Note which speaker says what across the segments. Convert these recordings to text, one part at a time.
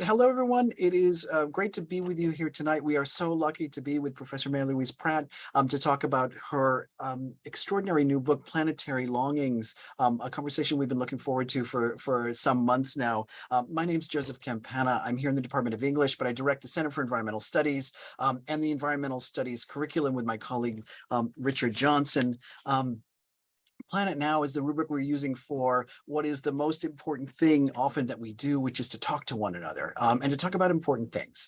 Speaker 1: Hello, everyone. It is great to be with you here tonight. We are so lucky to be with Professor Mary Louise Pratt to talk about her extraordinary new book, Planetary Longings, a conversation we've been looking forward to for some months now. My name's Joseph Campana. I'm here in the Department of English, but I direct the Center for Environmental Studies and the Environmental Studies curriculum with my colleague, Richard Johnson. Planet Now is the rubric we're using for what is the most important thing often that we do, which is to talk to one another and to talk about important things.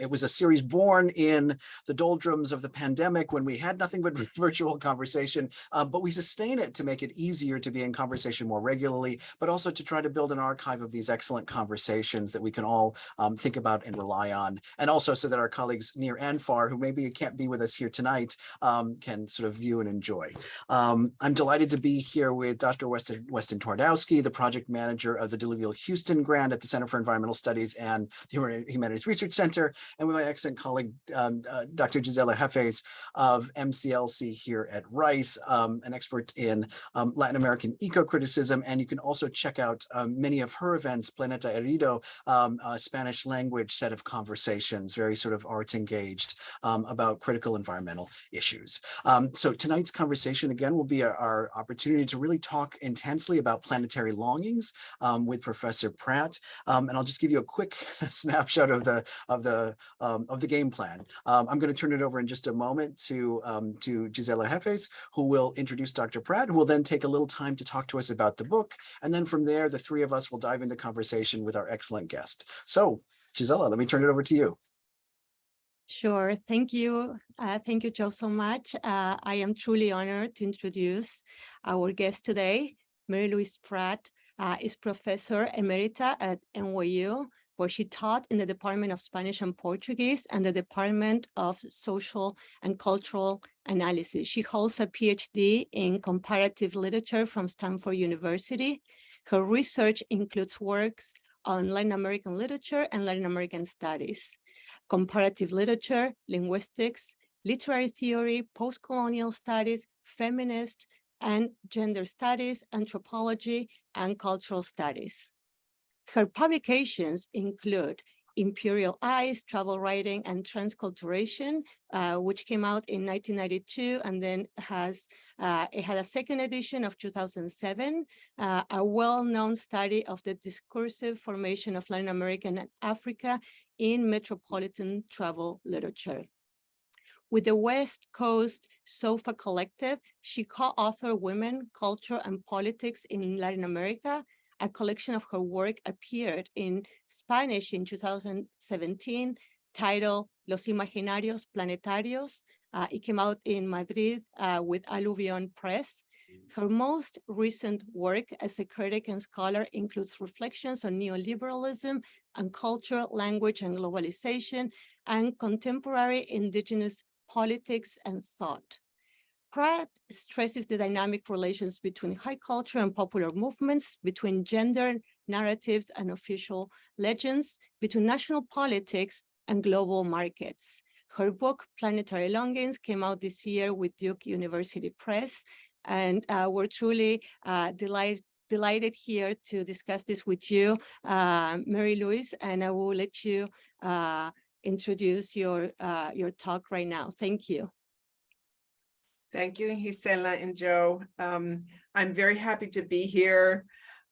Speaker 1: It was a series born in the doldrums of the pandemic when we had nothing but virtual conversation, but we sustain it to make it easier to be in conversation more regularly, but also to try to build an archive of these excellent conversations that we can all think about and rely on. And also so that our colleagues near and far, who maybe can't be with us here tonight, can sort of view and enjoy. I'm delighted to be here with Dr. Weston Twardowski, the project manager of the Diluvial Houston grant at the Center for Environmental Studies and the Humanities Research Center, and with my excellent colleague, Dr. Gisela Heffes of MCLC here at Rice, an expert in Latin American eco-criticism. And you can also check out many of her events, Planetary Arts, a Spanish language set of conversations, very sort of arts engaged about critical environmental issues. So tonight's conversation, again, will be our opportunity to really talk intensely about planetary longings with Professor Pratt, and I'll just give you a quick snapshot of the game plan. I'm going to turn it over in just a moment to Gisela Heffes, who will introduce Dr. Pratt, who will then take a little time to talk to us about the book, and then from there, the three of us will dive into conversation with our excellent guest. So, Gisela, let me turn it over to you.
Speaker 2: Sure. Thank you. Thank you, Joe, so much. I am truly honored to introduce our guest today. Mary Louise Pratt is Professor Emerita at NYU, where she taught in the Department of Spanish and Portuguese and the Department of Social and Cultural Analysis. She holds a PhD in comparative literature from Stanford University. Her research includes works on Latin American literature and Latin American studies, comparative literature, linguistics, literary theory, post-colonial studies, feminist and gender studies, anthropology, and cultural studies. Her publications include Imperial Eyes, Travel Writing, and Transculturation, which came out in 1992, and then it had a second edition of 2007, a well-known study of the discursive formation of Latin America and Africa in metropolitan travel literature. With the West Coast SOFA Collective, she co-authored Women, Culture, and Politics in Latin America. A collection of her work appeared in Spanish in 2017, titled Los Imaginarios Planetarios. It came out in Madrid with Diluvial Press. Her most recent work as a critic and scholar includes reflections on neoliberalism and culture, language, and globalization, and contemporary indigenous politics and thought. Pratt stresses the dynamic relations between high culture and popular movements, between gender narratives and official legends, between national politics and global markets. Her book, Planetary Longings, came out this year with Duke University Press, and we're truly delighted here to discuss this with you, Mary Louise, and I will let you introduce your talk right now. Thank you.
Speaker 3: Thank you, Gisela and Joe. I'm very happy to be here.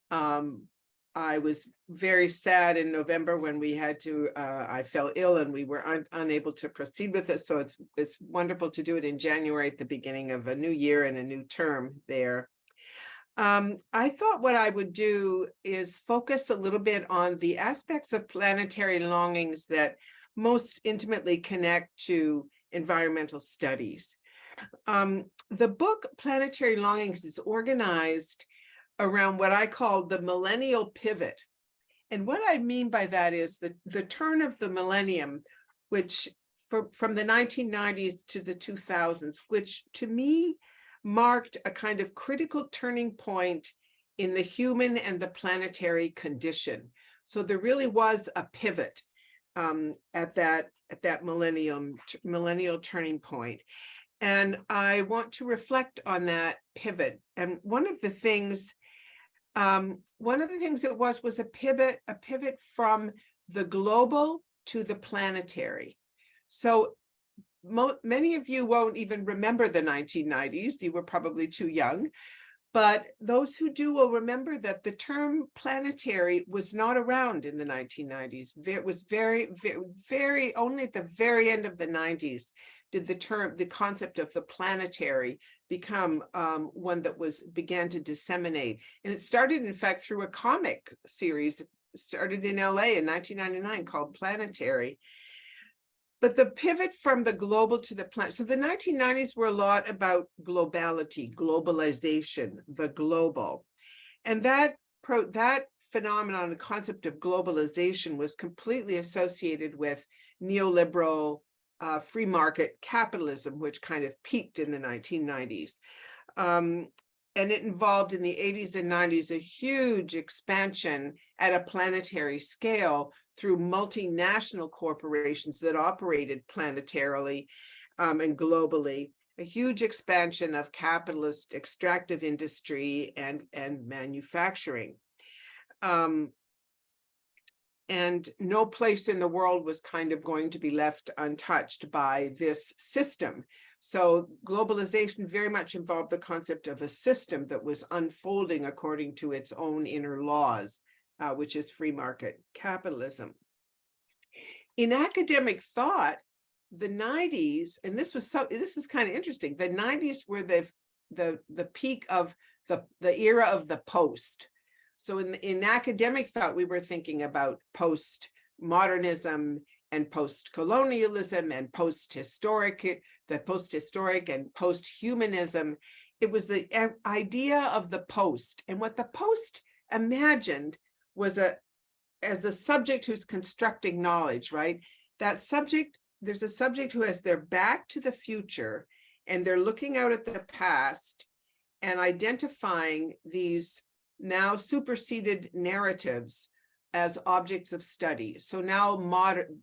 Speaker 3: I was very sad in November when we had to, I fell ill and we were unable to proceed with it. So it's wonderful to do it in January at the beginning of a new year and a new term there. I thought what I would do is focus a little bit on the aspects of planetary longings that most intimately connect to environmental studies. The book Planetary Longings is organized around what I call the millennial pivot. And what I mean by that is the turn of the millennium, which from the 1990s to the 2000s, which to me marked a kind of critical turning point in the human and the planetary condition. So there really was a pivot at that millennial turning point. And I want to reflect on that pivot. And one of the things it was a pivot from the global to the planetary. So many of you won't even remember the 1990s. You were probably too young. But those who do will remember that the term planetary was not around in the 1990s. It was very, only at the very end of the 90s did the concept of the planetary become one that began to disseminate. And it started, in fact, through a comic series, started in LA in 1999 called Planetary. But the pivot from the global to the planet, so the 1990s were a lot about globality, globalization, the global. And that phenomenon, the concept of globalization, was completely associated with neoliberal free market capitalism, which kind of peaked in the 1990s. And it involved in the 80s and 90s a huge expansion at a planetary scale through multinational corporations that operated planetarily and globally, a huge expansion of capitalist extractive industry and manufacturing. And no place in the world was kind of going to be left untouched by this system. So globalization very much involved the concept of a system that was unfolding according to its own inner laws, which is free market capitalism. In academic thought, the 90s, and this is kind of interesting, the 90s were the peak of the era of the post. So in academic thought, we were thinking about postmodernism and post-colonialism and post-historic and post-humanism. It was the idea of the post. And what the post imagined was as the subject who's constructing knowledge, right? That subject, there's a subject who has their back to the future, and they're looking out at the past and identifying these now superseded narratives as objects of study. So now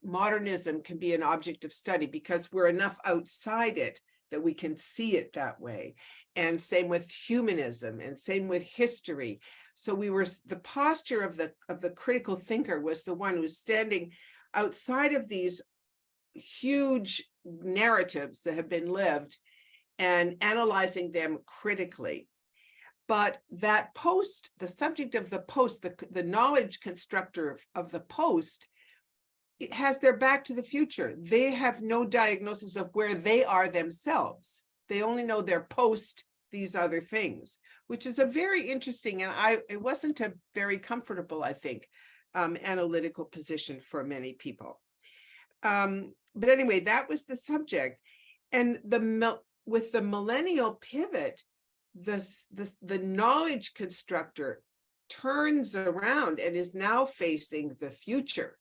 Speaker 3: modernism can be an object of study because we're enough outside it that we can see it that way. And same with humanism, and same with history. So the posture of the critical thinker was the one who's standing outside of these huge narratives that have been lived and analyzing them critically. But that post, the subject of the post, the knowledge constructor of the post, it has their back to the future. They have no diagnosis of where they are themselves. They only know their post these other things, which is a very interesting, and it wasn't a very comfortable, I think, analytical position for many people. But anyway, that was the subject. And with the millennial pivot, the knowledge constructor turns around and is now facing the future.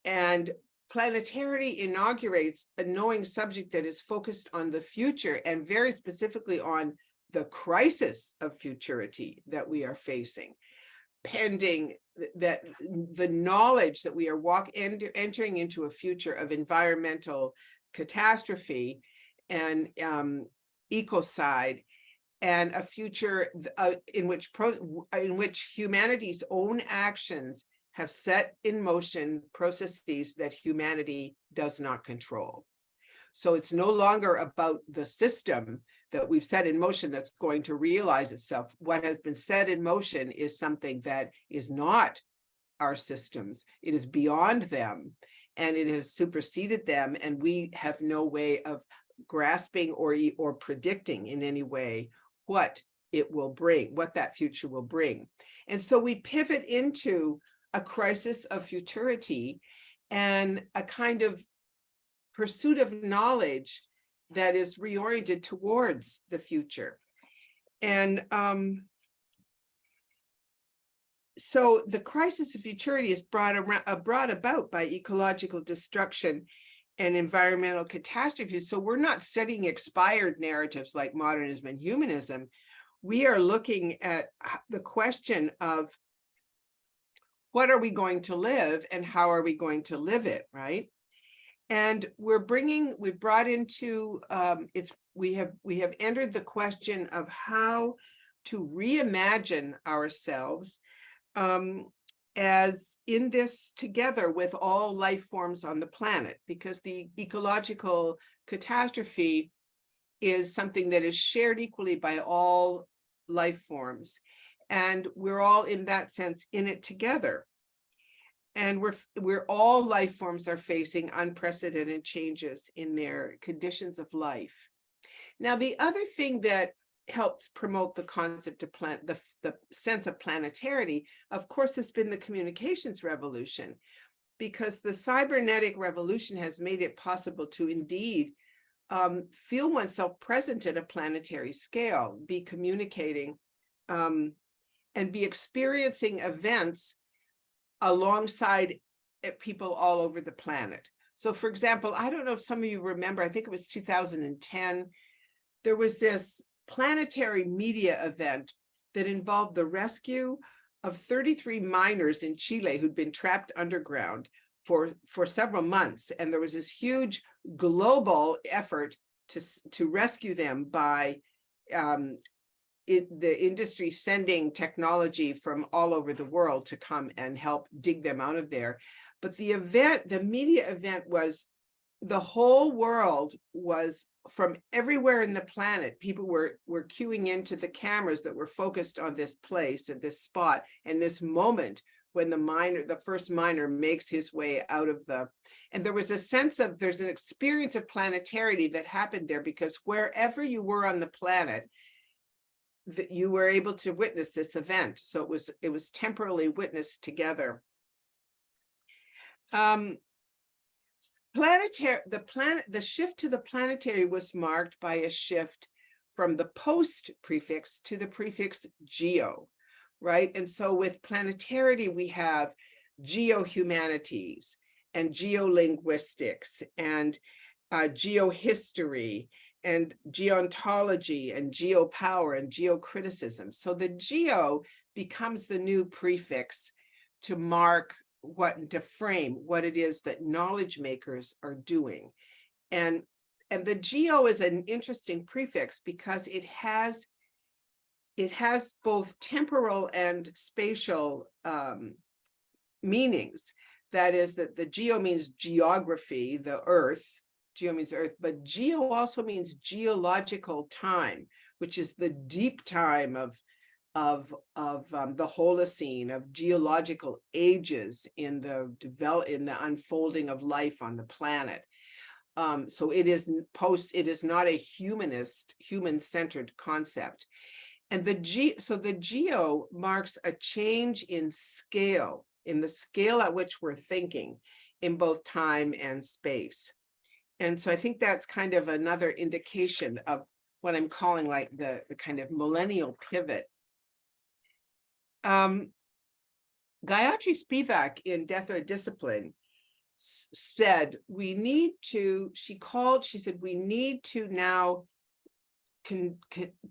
Speaker 3: And Planetarity inaugurates a knowing subject that is focused on the future, and very specifically on the crisis of futurity that we are facing, pending that the knowledge that we are entering into a future of environmental catastrophe and ecocide, and a future in which humanity's own actions have set in motion processes that humanity does not control. So it's no longer about the system that we've set in motion that's going to realize itself. What has been set in motion is something that is not our systems. It is beyond them, and it has superseded them, and we have no way of grasping or predicting in any way what it will bring, what that future will bring. And so we pivot into a crisis of futurity and a kind of pursuit of knowledge that is reoriented towards the future. And so the crisis of futurity is brought about by ecological destruction and environmental catastrophes. So we're not studying expired narratives like modernism and humanism. We are looking at the question of what are we going to live and how are we going to live it, right? And we brought into we have entered the question of how to reimagine ourselves as in this together with all life forms on the planet, because the ecological catastrophe is something that is shared equally by all life forms. And we're all in that sense in it together. And we're all life forms are facing unprecedented changes in their conditions of life. Now, the other thing that helps promote the concept of the sense of planetarity, of course, has been the communications revolution, because the cybernetic revolution has made it possible to indeed feel oneself present at a planetary scale, be communicating, and be experiencing events alongside people all over the planet. So, for example, I don't know if some of you remember, I think it was 2010, there was this planetary media event that involved the rescue of 33 miners in Chile who'd been trapped underground for several months. And there was this huge global effort to rescue them by the industry sending technology from all over the world to come and help dig them out of there. But the media event was, the whole world was, from everywhere in the planet, people were queuing into the cameras that were focused on this place and this spot and this moment when the first miner makes his way out of and there was a sense of, there's an experience of planetarity that happened there, because wherever you were on the planet, that you were able to witness this event. So it was temporally witnessed together. The shift to the planetary was marked by a shift from the post prefix to the prefix geo, right? And so with planetarity, we have geohumanities and geolinguistics and geohistory and geontology and geopower and geocriticism. So the geo becomes the new prefix to mark to frame what it is that knowledge makers are doing. And the geo is an interesting prefix because it has both temporal and spatial meanings. That is, that the geo means geography, the earth. Geo means earth, but geo also means geological time, which is the deep time of the Holocene, of geological ages in the unfolding of life on the planet. So it is not a human-centered concept. And the geo marks a change in scale, in the scale at which we're thinking in both time and space. And so I think that's kind of another indication of what I'm calling like the kind of millennial pivot. Gayatri Spivak in Death or Discipline said, we need to now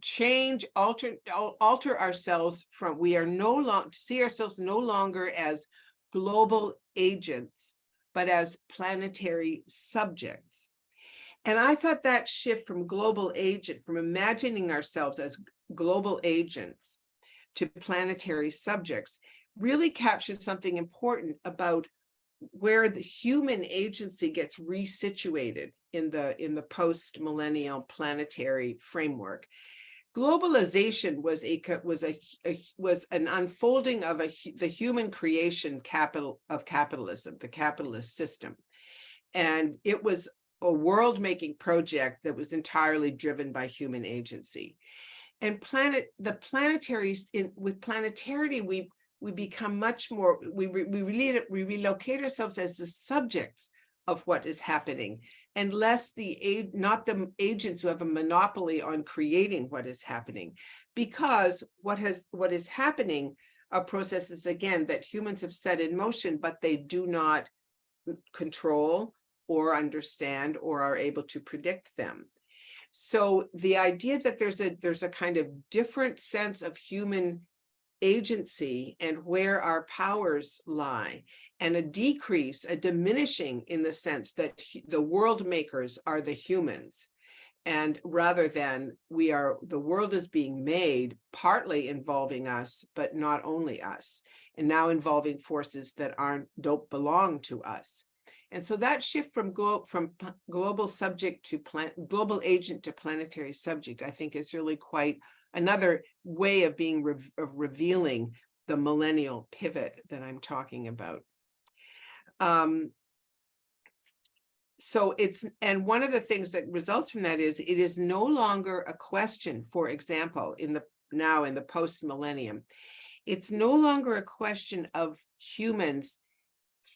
Speaker 3: change, alter ourselves from, we are no longer, see ourselves no longer as global agents, but as planetary subjects. And I thought that shift from global agent, from imagining ourselves as global agents to planetary subjects, really captures something important about where the human agency gets resituated in the post-millennial planetary framework. Globalization was an unfolding of the human creation of capitalism, the capitalist system. And it was a world-making project that was entirely driven by human agency. And with planetarity, we become much more, we relocate ourselves as the subjects of what is happening, and less not the agents who have a monopoly on creating what is happening. Because what is happening are processes, again, that humans have set in motion, but they do not control or understand or are able to predict them. So the idea that there's a kind of different sense of human agency and where our powers lie, and a diminishing in the sense that the world makers are the humans, and rather than the world is being made partly involving us, but not only us. and now involving forces that don't belong to us. And so that shift from global subject to global agent to planetary subject, I think, is really quite another way of being revealing the millennial pivot that I'm talking about. And one of the things that results from that is it is no longer a question, for example, now in the post-millennium, it's no longer a question of humans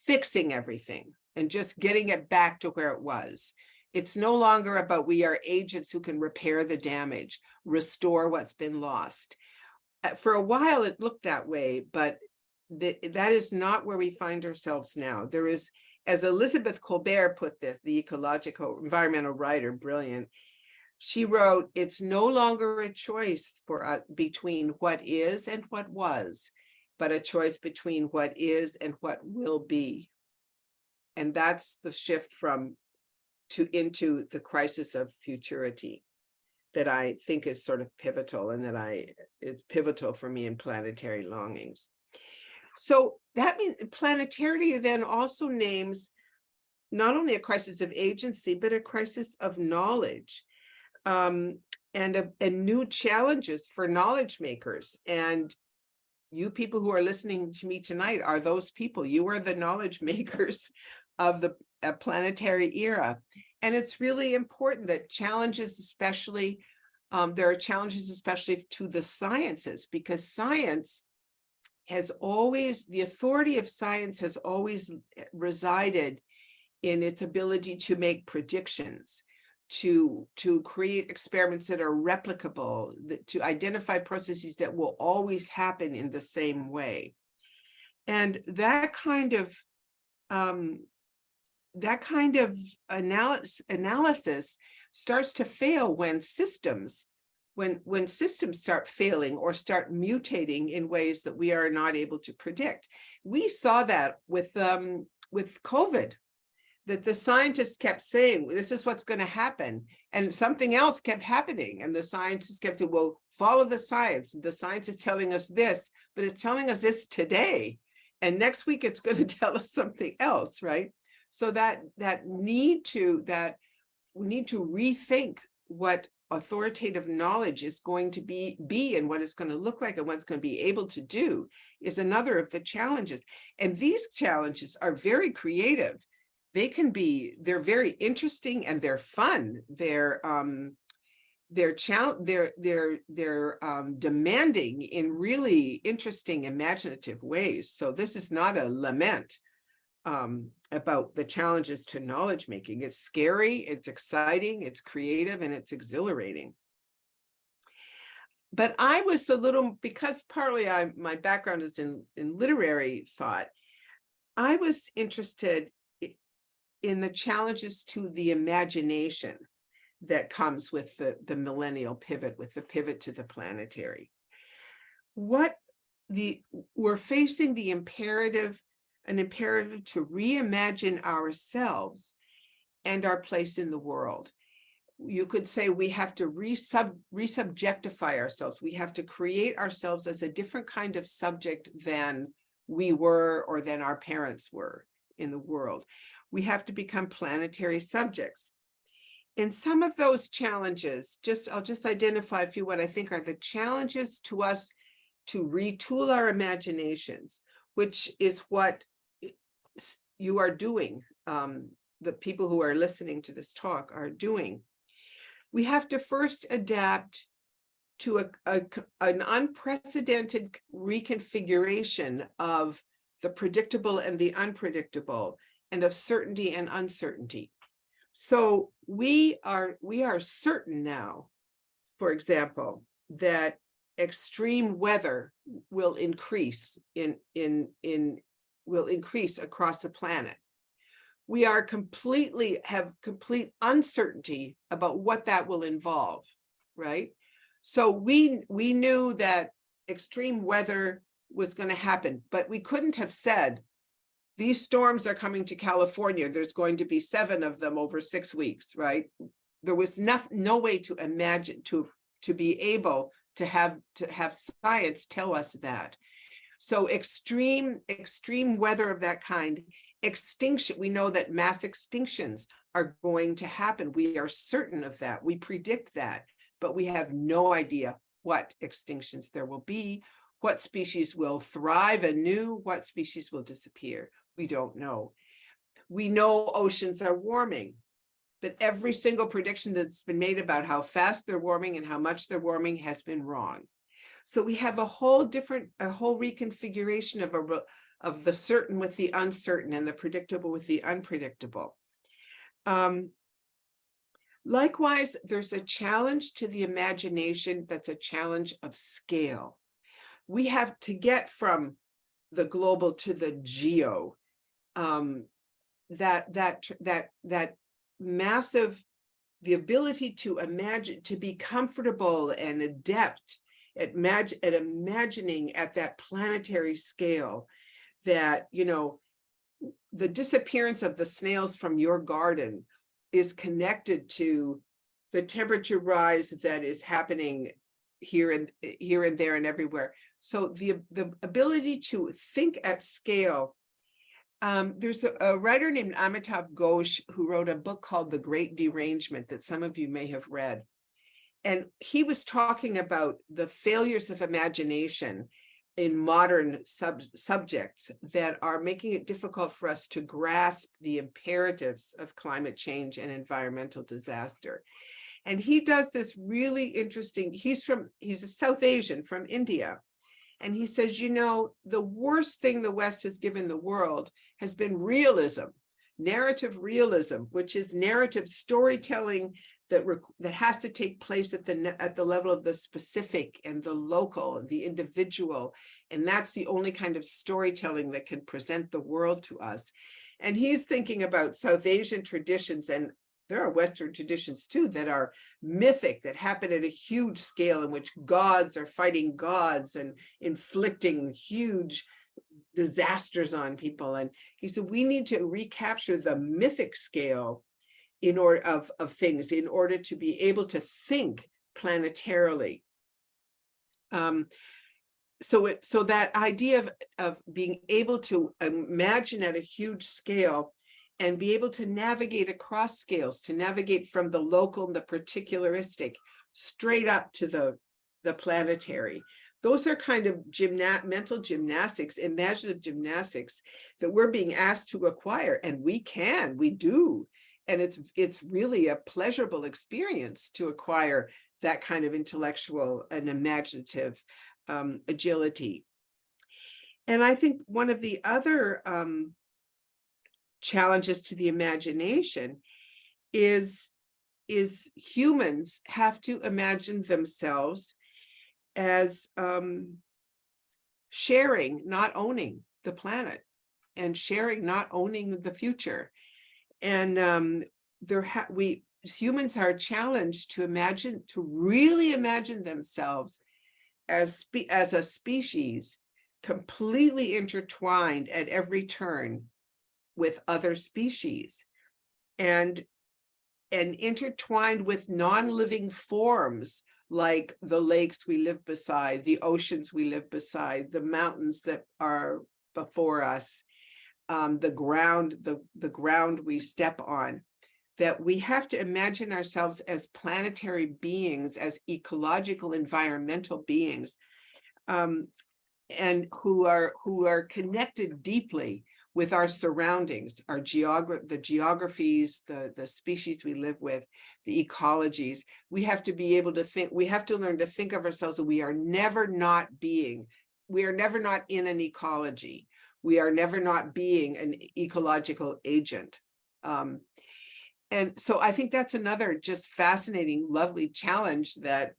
Speaker 3: fixing everything and just getting it back to where it was. It's no longer about we are agents who can repair the damage, restore what's been lost. For a while, it looked that way, but that is not where we find ourselves now. There is, as Elizabeth Colbert put this, the ecological environmental writer, brilliant, she wrote, it's no longer a choice for between what is and what was, but a choice between what is and what will be. And that's the shift into the crisis of futurity that I think is sort of pivotal, and is pivotal for me in Planetary Longings. So that means planetarity then also names not only a crisis of agency, but a crisis of knowledge, and new challenges for knowledge makers. And you people who are listening to me tonight are those people. You are the knowledge makers of the planetary era. And it's really important that challenges, especially, there are challenges especially to the sciences, because science has always, the authority of science has always resided in its ability to make predictions, to create experiments that are replicable, to identify processes that will always happen in the same way. And that kind of analysis starts to fail when systems start failing or start mutating in ways that we are not able to predict. We saw that with COVID, that the scientists kept saying, this is what's going to happen, and something else kept happening, and the scientists kept saying, well, follow the science. The science is telling us this, but it's telling us this today, and next week it's going to tell us something else, right? So we need to rethink what authoritative knowledge is going to be and what it's going to look like and what it's going to be able to do is another of the challenges. And these challenges are very creative. They're very interesting and they're fun. They're demanding in really interesting, imaginative ways. So this is not a lament about the challenges to knowledge making. It's scary, it's exciting, it's creative, and it's exhilarating. But I was because partly my background is in literary thought, I was interested in the challenges to the imagination that comes with the millennial pivot, with the pivot to the planetary. We're facing an imperative to reimagine ourselves and our place in the world. You could say we have to resubjectify ourselves. We have to create ourselves as a different kind of subject than we were or than our parents were in the world. We have to become planetary subjects. In some of those challenges, I'll just identify a few what I think are the challenges to us to retool our imaginations, which is what you are doing, the people who are listening to this talk are doing. We have to first adapt to an unprecedented reconfiguration of the predictable and the unpredictable, and of certainty and uncertainty. So we are certain now, for example, that extreme weather will increase across the planet. We have complete uncertainty about what that will involve, right? So we knew that extreme weather was going to happen, but we couldn't have said, these storms are coming to California, there's going to be 7 of them over 6 weeks, right? There was no way to imagine, to be able to have science tell us that. So extreme weather of that kind, extinction, we know that mass extinctions are going to happen. We are certain of that. We predict that, but we have no idea what extinctions there will be, what species will thrive anew, what species will disappear. We don't know. We know oceans are warming, but every single prediction that's been made about how fast they're warming and how much they're warming has been wrong. So we have a whole reconfiguration of the certain with the uncertain and the predictable with the unpredictable. Likewise, there's a challenge to the imagination that's a challenge of scale. We have to get from the global to the geo, that massive, the ability to imagine, to be comfortable and adept at imagining at that planetary scale, that, you know, the disappearance of the snails from your garden is connected to the temperature rise that is happening here and there and everywhere. So the ability to think at scale. There's a writer named Amitav Ghosh who wrote a book called The Great Derangement that some of you may have read. And he was talking about the failures of imagination in modern subjects that are making it difficult for us to grasp the imperatives of climate change and environmental disaster. And he does this really interesting, he's a South Asian from India. And he says, you know, the worst thing the West has given the world has been realism, narrative realism, which is narrative storytelling that has to take place at the level of the specific and the local and the individual. And that's the only kind of storytelling that can present the world to us. And he's thinking about South Asian traditions, and there are Western traditions too that are mythic, that happen at a huge scale, in which gods are fighting gods and inflicting huge disasters on people. And he said, we need to recapture the mythic scale in order of things, in order to be able to think planetarily. So that idea of being able to imagine at a huge scale and be able to navigate across scales, to navigate from the local and the particularistic straight up to the planetary. Those are kind of mental gymnastics, imaginative gymnastics that we're being asked to acquire, and we do. And it's really a pleasurable experience to acquire that kind of intellectual and imaginative agility. And I think one of the other challenges to the imagination is humans have to imagine themselves as sharing, not owning the planet, and sharing, not owning the future. And humans are challenged to really imagine themselves as a species completely intertwined at every turn with other species, and intertwined with non-living forms like the lakes we live beside, the oceans we live beside, the mountains that are before us, the ground we step on. That we have to imagine ourselves as planetary beings, as ecological, environmental beings, and who are connected deeply with our surroundings, the geographies, the species we live with, the ecologies. We have to be able to think, we have to learn to think of ourselves that we are never not in an ecology. We are never not being an ecological agent. And so I think that's another just fascinating, lovely challenge that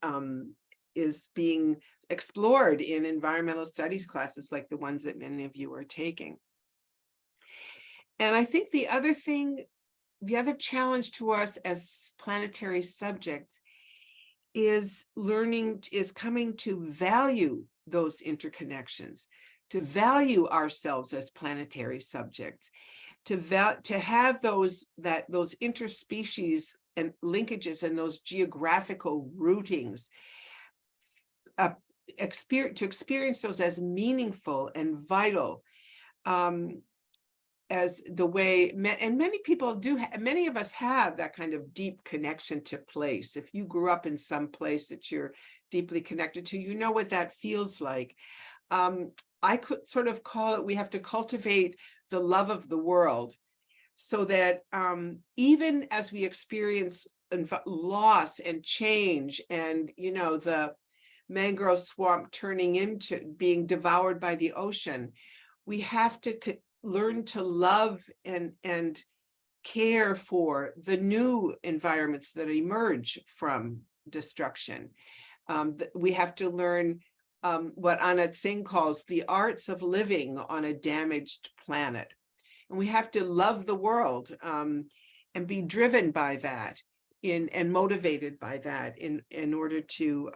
Speaker 3: is being explored in environmental studies classes like the ones that many of you are taking. And I think the other challenge to us as planetary subjects is coming to value those interconnections, to value ourselves as planetary subjects, to have those interspecies and linkages and those geographical rootings experience those as meaningful and vital, as the way, and many people do, many of us have that kind of deep connection to place. If you grew up in some place that you're deeply connected to, you know what that feels like. I could sort of call it, we have to cultivate the love of the world, so that even as we experience loss and change, and, you know, the mangrove swamp turning into being devoured by the ocean, we have to learn to love and care for the new environments that emerge from destruction. We have to learn what Anat Singh calls the arts of living on a damaged planet. And we have to love the world and be driven by that and motivated by that in order to,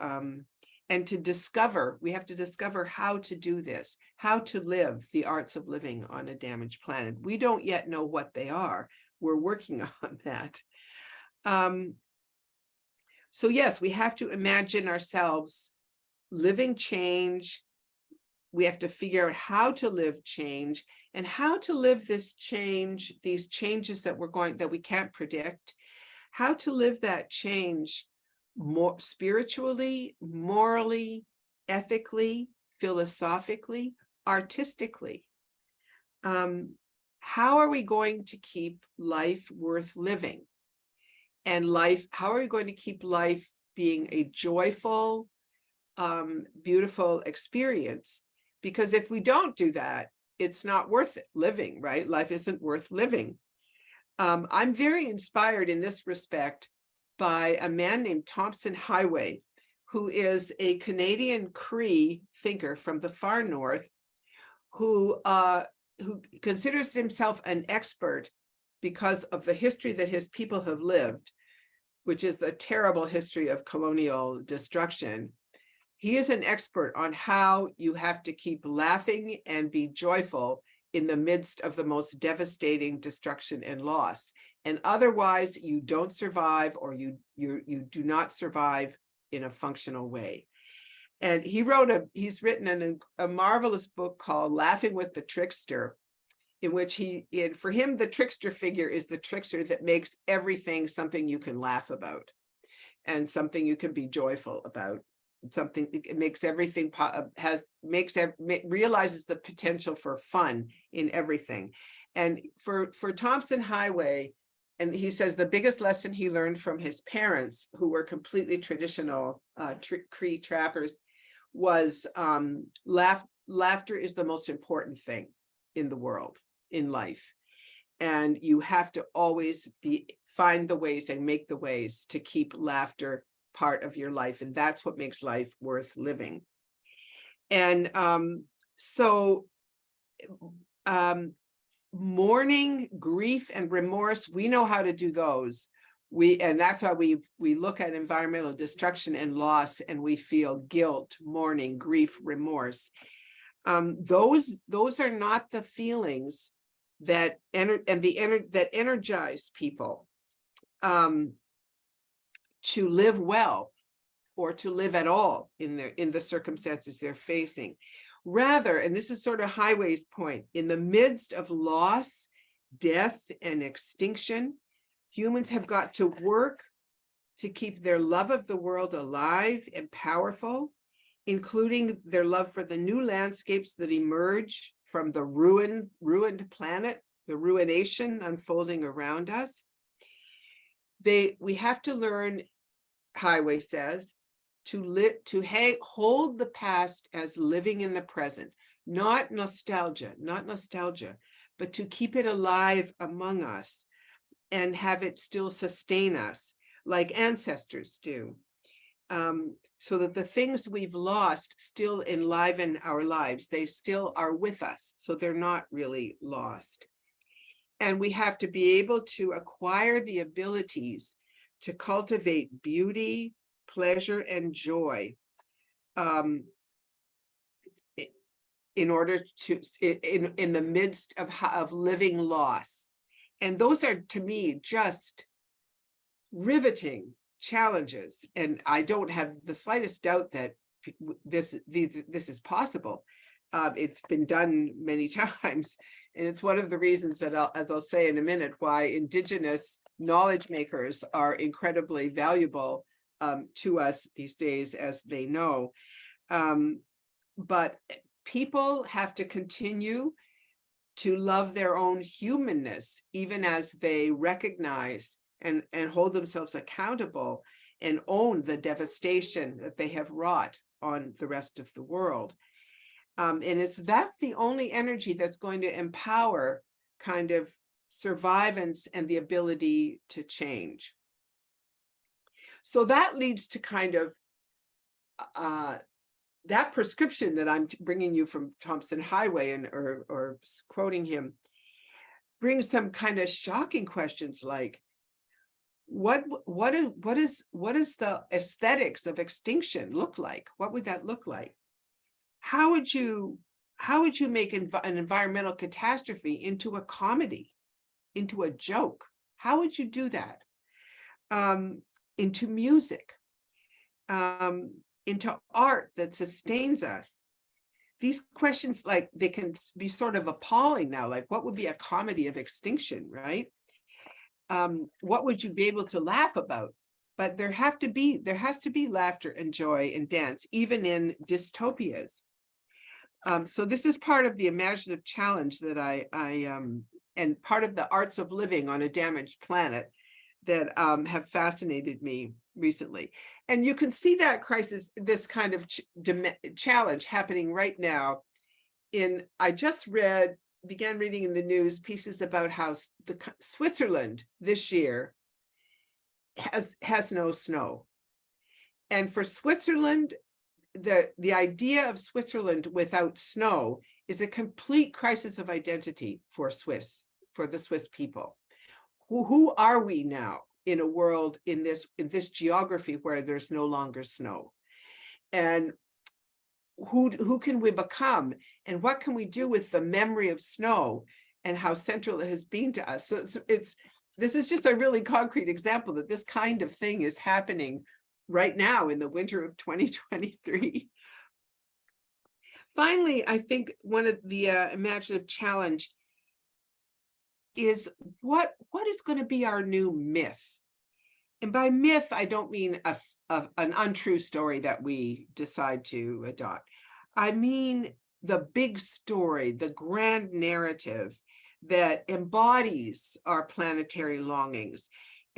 Speaker 3: and to discover, we have to discover how to do this, how to live the arts of living on a damaged planet. We don't yet know what they are. We're working on that. So yes, we have to imagine ourselves living change. We have to figure out how to live change, and how to live this change, these changes that we can't predict, how to live that change more spiritually, morally, ethically, philosophically, artistically. How are we going to keep life worth living? And how are we going to keep life being a joyful, beautiful experience? Because if we don't do that, it's not worth it living, right? Life isn't worth living. I'm very inspired in this respect by a man named Thompson Highway, who is a Canadian Cree thinker from the far north, who considers himself an expert because of the history that his people have lived, which is a terrible history of colonial destruction. He is an expert on how you have to keep laughing and be joyful in the midst of the most devastating destruction and loss. And otherwise you don't survive, or you do not survive in a functional way. And he's written a marvelous book called Laughing with the Trickster, in which for him, the trickster figure is the trickster that makes everything something you can laugh about and something you can be joyful about. Something it makes everything realizes the potential for fun in everything. And for Thompson Highway, and he says the biggest lesson he learned from his parents, who were completely traditional Cree trappers, was laughter is the most important thing in the world, in life. And you have to always find the ways and make the ways to keep laughter part of your life. And that's what makes life worth living. And mourning, grief, and remorse, we know how to do those. And that's why we look at environmental destruction and loss, and we feel guilt, mourning, grief, remorse. Those are not the feelings that energize people to live well, or to live at all in the circumstances they're facing. Rather, and this is sort of Highway's point, in the midst of loss, death, and extinction, humans have got to work to keep their love of the world alive and powerful, including their love for the new landscapes that emerge from the ruined planet, the ruination unfolding around us. We have to learn, Highway says, to hold the past as living in the present, not nostalgia, but to keep it alive among us and have it still sustain us like ancestors do, so that the things we've lost still enliven our lives. They still are with us, so they're not really lost. And we have to be able to acquire the abilities to cultivate beauty, pleasure, and joy in order to, in the midst of living loss. And those are, to me, just riveting challenges. And I don't have the slightest doubt that this is possible. It's been done many times, and it's one of the reasons that as I'll say in a minute, why Indigenous knowledge makers are incredibly valuable to us these days, as they know. But people have to continue to love their own humanness, even as they recognize and hold themselves accountable and own the devastation that they have wrought on the rest of the world. And that's the only energy that's going to empower kind of survivance and the ability to change. So that leads to kind of that prescription that I'm bringing you from Thompson Highway or quoting him brings some kind of shocking questions like, what is the aesthetics of extinction look like? What would that look like? How would you make an environmental catastrophe into a comedy, into a joke? How would you do that? Into music, into art that sustains us? These questions, like, they can be sort of appalling now. Like, what would be a comedy of extinction, right? What would you be able to laugh about? But there has to be laughter and joy and dance, even in dystopias. So this is part of the imaginative challenge that I and part of the arts of living on a damaged planet that have fascinated me recently. And you can see that crisis, this kind of challenge happening right now. I just began reading in the news pieces about how Switzerland this year has no snow. And for Switzerland, the idea of Switzerland without snow is a complete crisis of identity for the Swiss people. Who are we now in a world, in this geography where there's no longer snow? And who can we become? And what can we do with the memory of snow and how central it has been to us? So this is just a really concrete example that this kind of thing is happening right now in the winter of 2023. Finally, I think one of the imaginative challenge is what is going to be our new myth? And by myth, I don't mean an untrue story that we decide to adopt. I mean the big story, the grand narrative that embodies our planetary longings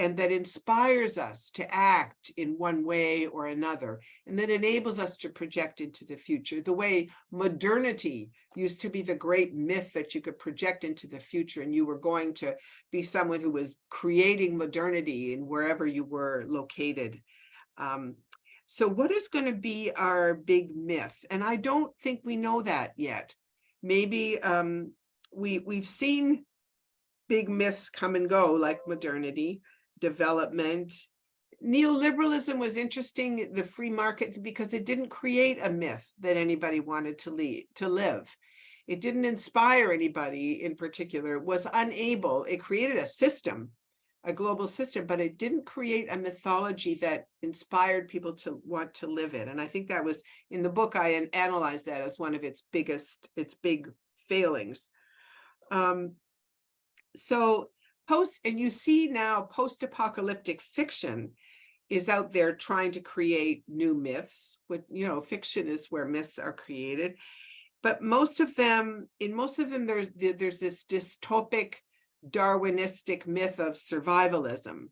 Speaker 3: and that inspires us to act in one way or another, and that enables us to project into the future, the way modernity used to be the great myth that you could project into the future, and you were going to be someone who was creating modernity in wherever you were located. So what is going to be our big myth? And I don't think we know that yet. Maybe we've seen big myths come and go, like modernity, development. Neoliberalism was interesting, the free market, because it didn't create a myth that anybody wanted to live. It didn't inspire anybody in particular. It was unable. It created a system, a global system, but it didn't create a mythology that inspired people to want to live it. And I think that was, in the book, I analyzed that as one of its big failings. And you see now post-apocalyptic fiction is out there trying to create new myths. Fiction is where myths are created. But in most of them, there's this dystopic, Darwinistic myth of survivalism.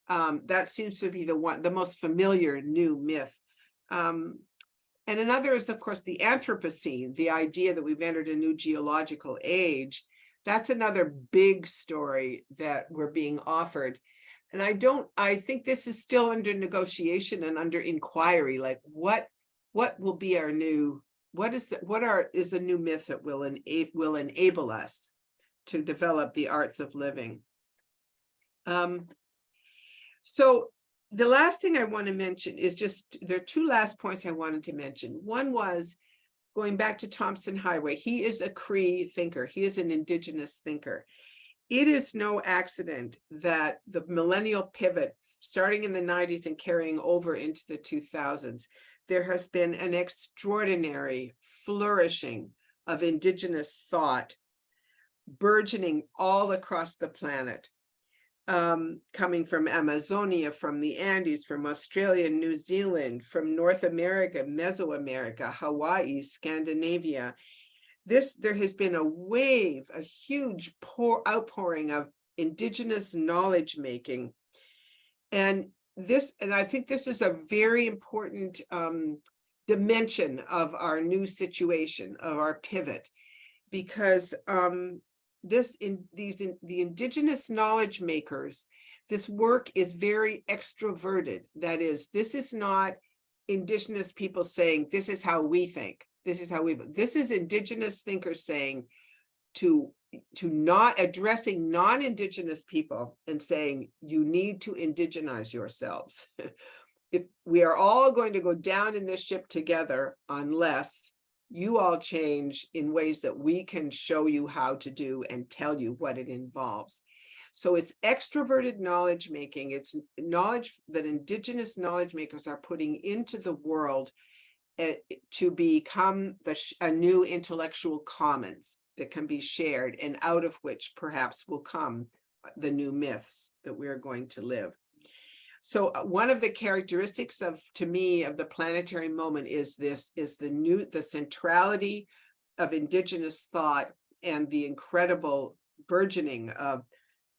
Speaker 3: That seems to be the most familiar new myth. And another is, of course, the Anthropocene, the idea that we've entered a new geological age. That's another big story that we're being offered. And I think this is still under negotiation and under inquiry, like what will be our new, is a new myth that will enable us to develop the arts of living. So the last thing I want to mention is there are two last points I wanted to mention. One was, going back to Thompson Highway, he is a Cree thinker. He is an Indigenous thinker. It is no accident that the millennial pivot, starting in the 90s and carrying over into the 2000s, there has been an extraordinary flourishing of Indigenous thought burgeoning all across the planet, coming from Amazonia, from the Andes, from Australia, New Zealand, from North America, Mesoamerica, Hawaii, Scandinavia. There has been a wave, a huge outpouring of Indigenous knowledge making. And I think this is a very important dimension of our new situation, of our pivot, because the Indigenous knowledge makers, this work is very extroverted. That is, this is not Indigenous people saying, this is how we think. This is Indigenous thinkers saying to not addressing non-Indigenous people and saying, you need to indigenize yourselves. If we are all going to go down in this ship together, unless you all change in ways that we can show you how to do and tell you what it involves. So it's extroverted knowledge making. It's knowledge that Indigenous knowledge makers are putting into the world to become a new intellectual commons that can be shared, and out of which perhaps will come the new myths that we're going to live. So one of the characteristics to me of the planetary moment is the centrality of Indigenous thought and the incredible burgeoning of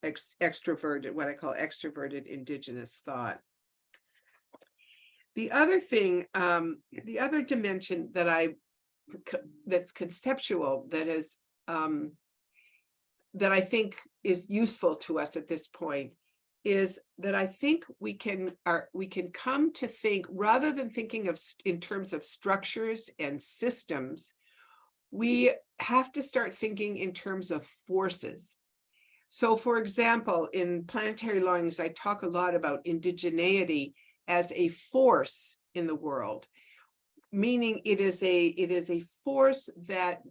Speaker 3: what I call extroverted Indigenous thought. The other thing, the other dimension that's conceptual, that I think is useful to us at this point, is that I think we can come to think, rather than thinking in terms of structures and systems, we have to start thinking in terms of forces. So, for example, in Planetary Longings, I talk a lot about indigeneity as a force in the world, meaning it is a force that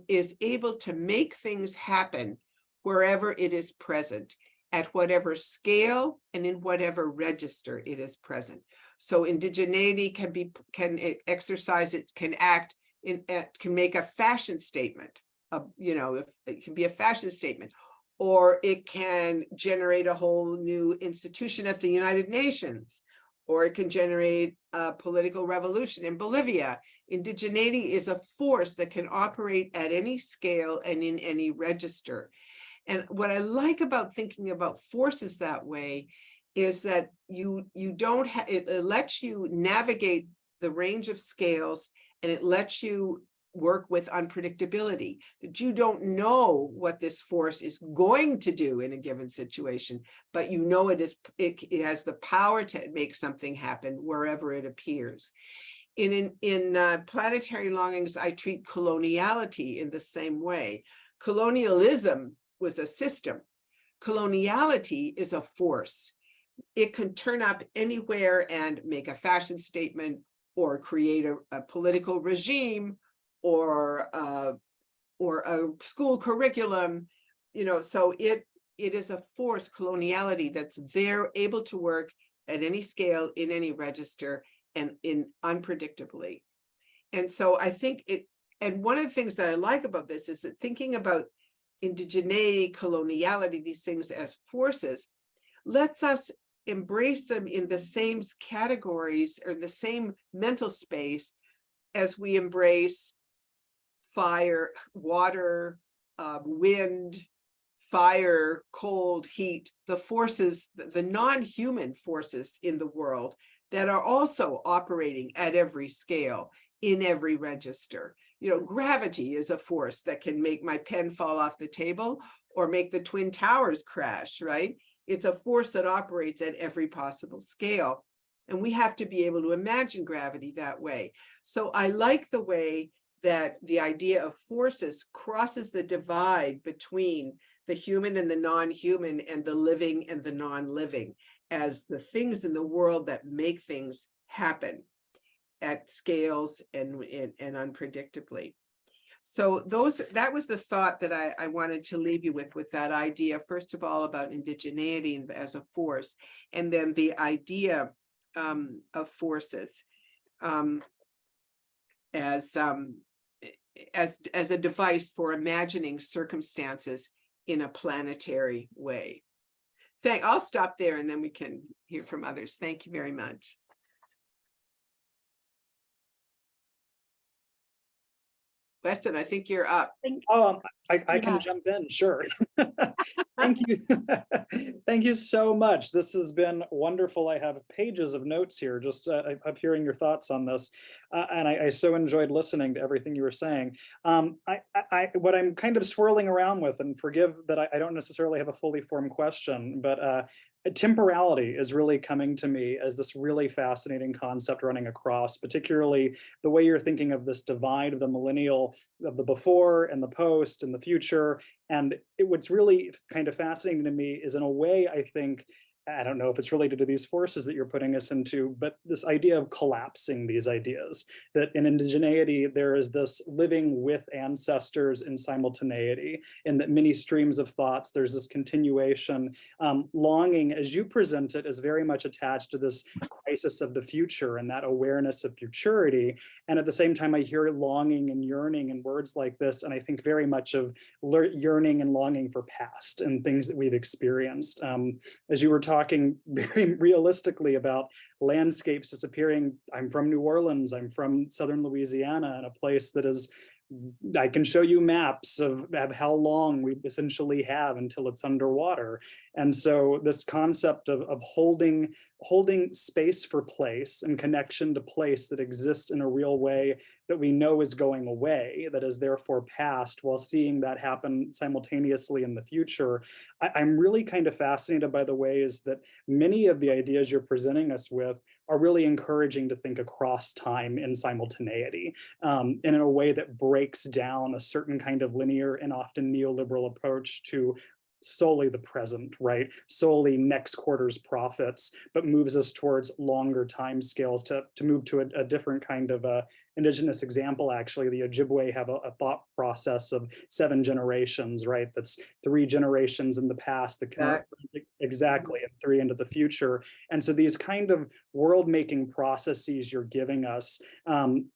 Speaker 3: is able to make things happen wherever it is present, at whatever scale and in whatever register it is present. So indigeneity can exercise it, can act in, can make a fashion statement. If it can be a fashion statement, or it can generate a whole new institution at the United Nations, or it can generate a political revolution in Bolivia. Indigeneity is a force that can operate at any scale and in any register. And what I like about thinking about forces that way is that it lets you navigate the range of scales, and it lets you work with unpredictability, that you don't know what this force is going to do in a given situation, but you know it has the power to make something happen wherever it appears. In Planetary Longings, I treat coloniality in the same way. Colonialism was a system. Coloniality is a force. It can turn up anywhere and make a fashion statement, or create a political regime, or a school curriculum, so it is a force, coloniality, that's there, able to work at any scale, in any register, and unpredictably. And so I think and one of the things that I like about this is that thinking about indigeneity, coloniality, these things as forces, lets us embrace them in the same categories or the same mental space as we embrace fire, water, wind, fire, cold, heat, the forces, the non-human forces in the world that are also operating at every scale, in every register. Gravity is a force that can make my pen fall off the table or make the Twin Towers crash, right? It's a force that operates at every possible scale. And we have to be able to imagine gravity that way. So I like the way that the idea of forces crosses the divide between the human and the non-human, and the living and the non-living, as the things in the world that make things happen at scales and unpredictably. So that was the thought that I wanted to leave you with that idea, first of all, about indigeneity as a force, and then the idea of forces. as a device for imagining circumstances in a planetary way. I'll stop there and then we can hear from others. Thank you very much. Weston, I think you're up.
Speaker 4: I can jump in, sure. Thank you. Thank you so much. This has been wonderful. I have pages of notes here, just of hearing your thoughts on this. And I so enjoyed listening to everything you were saying. What I'm kind of swirling around with, and forgive that I don't necessarily have a fully formed question, but temporality is really coming to me as this really fascinating concept running across, particularly the way you're thinking of this divide of the millennial, of the before and the post and the future. And what's really kind of fascinating to me is, in a way, I think, I don't know if it's related to these forces that you're putting us into, but this idea of collapsing these ideas, that in indigeneity, there is this living with ancestors in simultaneity, and that many streams of thoughts, there's this continuation. Longing, as you present it, is very much attached to this crisis of the future and that awareness of futurity. And at the same time, I hear longing and yearning and words like this, and I think very much of yearning and longing for past and things that we've experienced. As you were talking very realistically about landscapes disappearing. I'm from New Orleans, I'm from Southern Louisiana, and a place that is, I can show you maps of how long we essentially have until it's underwater. And so this concept of holding space for place and connection to place that exists in a real way that we know is going away, that is therefore past, while seeing that happen simultaneously in the future. I'm really kind of fascinated by the ways that many of the ideas you're presenting us with are really encouraging to think across time in simultaneity, and in a way that breaks down a certain kind of linear and often neoliberal approach to solely the present, right? Solely next quarter's profits, but moves us towards longer time scales to move to a different kind of indigenous example. Actually, the Ojibwe have a thought process of 7 generations, right? That's 3 generations in the past, that can exactly, and 3 into the future. And so these kind of world-making processes you're giving us,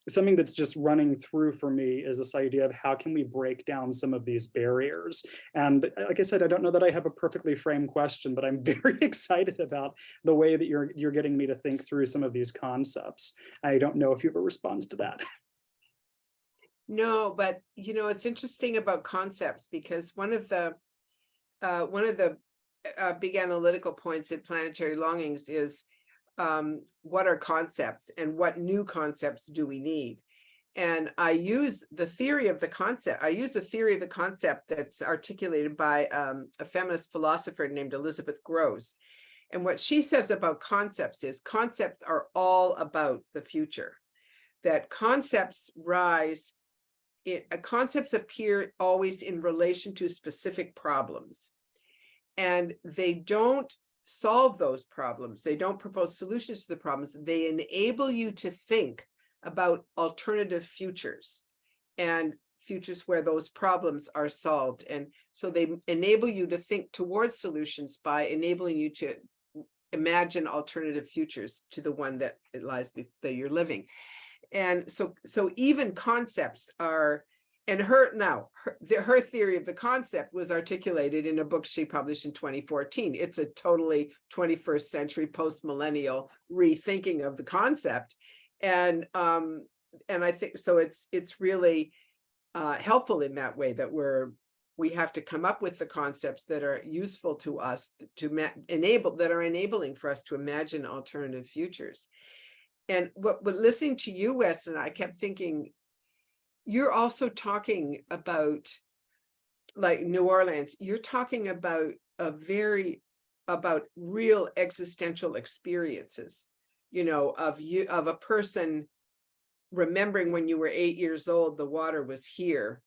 Speaker 4: something that's just running through for me is this idea of how can we break down some of these barriers. And like I said, I don't know that I have a perfectly framed question, but I'm very excited about the way that you're getting me to think through some of these concepts. I don't know if you have a response to that.
Speaker 3: No, but it's interesting about concepts, because one of the big analytical points in Planetary Longings is what are concepts and what new concepts do we need? And I use the theory of the concept. I use the theory of the concept that's articulated by a feminist philosopher named Elizabeth Grosz. And what she says about concepts is concepts are all about the future. That concepts concepts appear always in relation to specific problems. And they don't solve those problems. They don't propose solutions to the problems. They enable you to think about alternative futures and futures where those problems are solved. And so they enable you to think towards solutions by enabling you to imagine alternative futures to the one that that you're living. And so even concepts are, and her theory of the concept was articulated in a book she published in 2014. It's a totally 21st century post-millennial rethinking of the concept. And I think so it's really helpful in that way, that we have to come up with the concepts that are useful to us that are enabling for us to imagine alternative futures. And what listening to you, Weston, I kept thinking, you're also talking about, like New Orleans, you're talking about real existential experiences, of a person remembering when you were 8 years old, the water was here,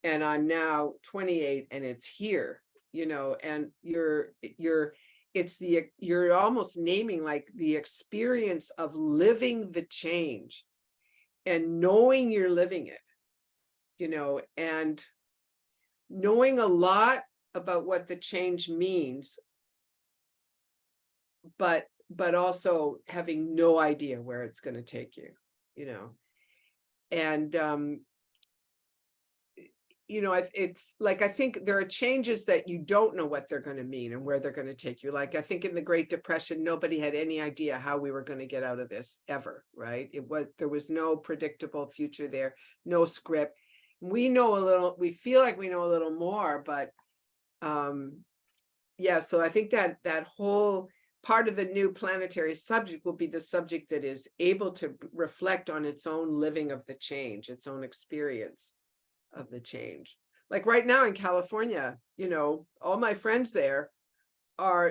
Speaker 3: and I'm now 28 and it's here, and you're almost naming like the experience of living the change and knowing you're living it, and knowing a lot about what the change means, but but also having no idea where it's going to take you, you know. And you know, it's like, I think there are changes that you don't know what they're going to mean and where they're going to take you. Like, I think in the Great Depression, nobody had any idea how we were going to get out of this ever, right? There was no predictable future there, no script. We know a little, we feel like we know a little more, but yeah, so I think that whole part of the new planetary subject will be the subject that is able to reflect on its own living of the change, its own experience of the change. Like right now in California, you know, all my friends there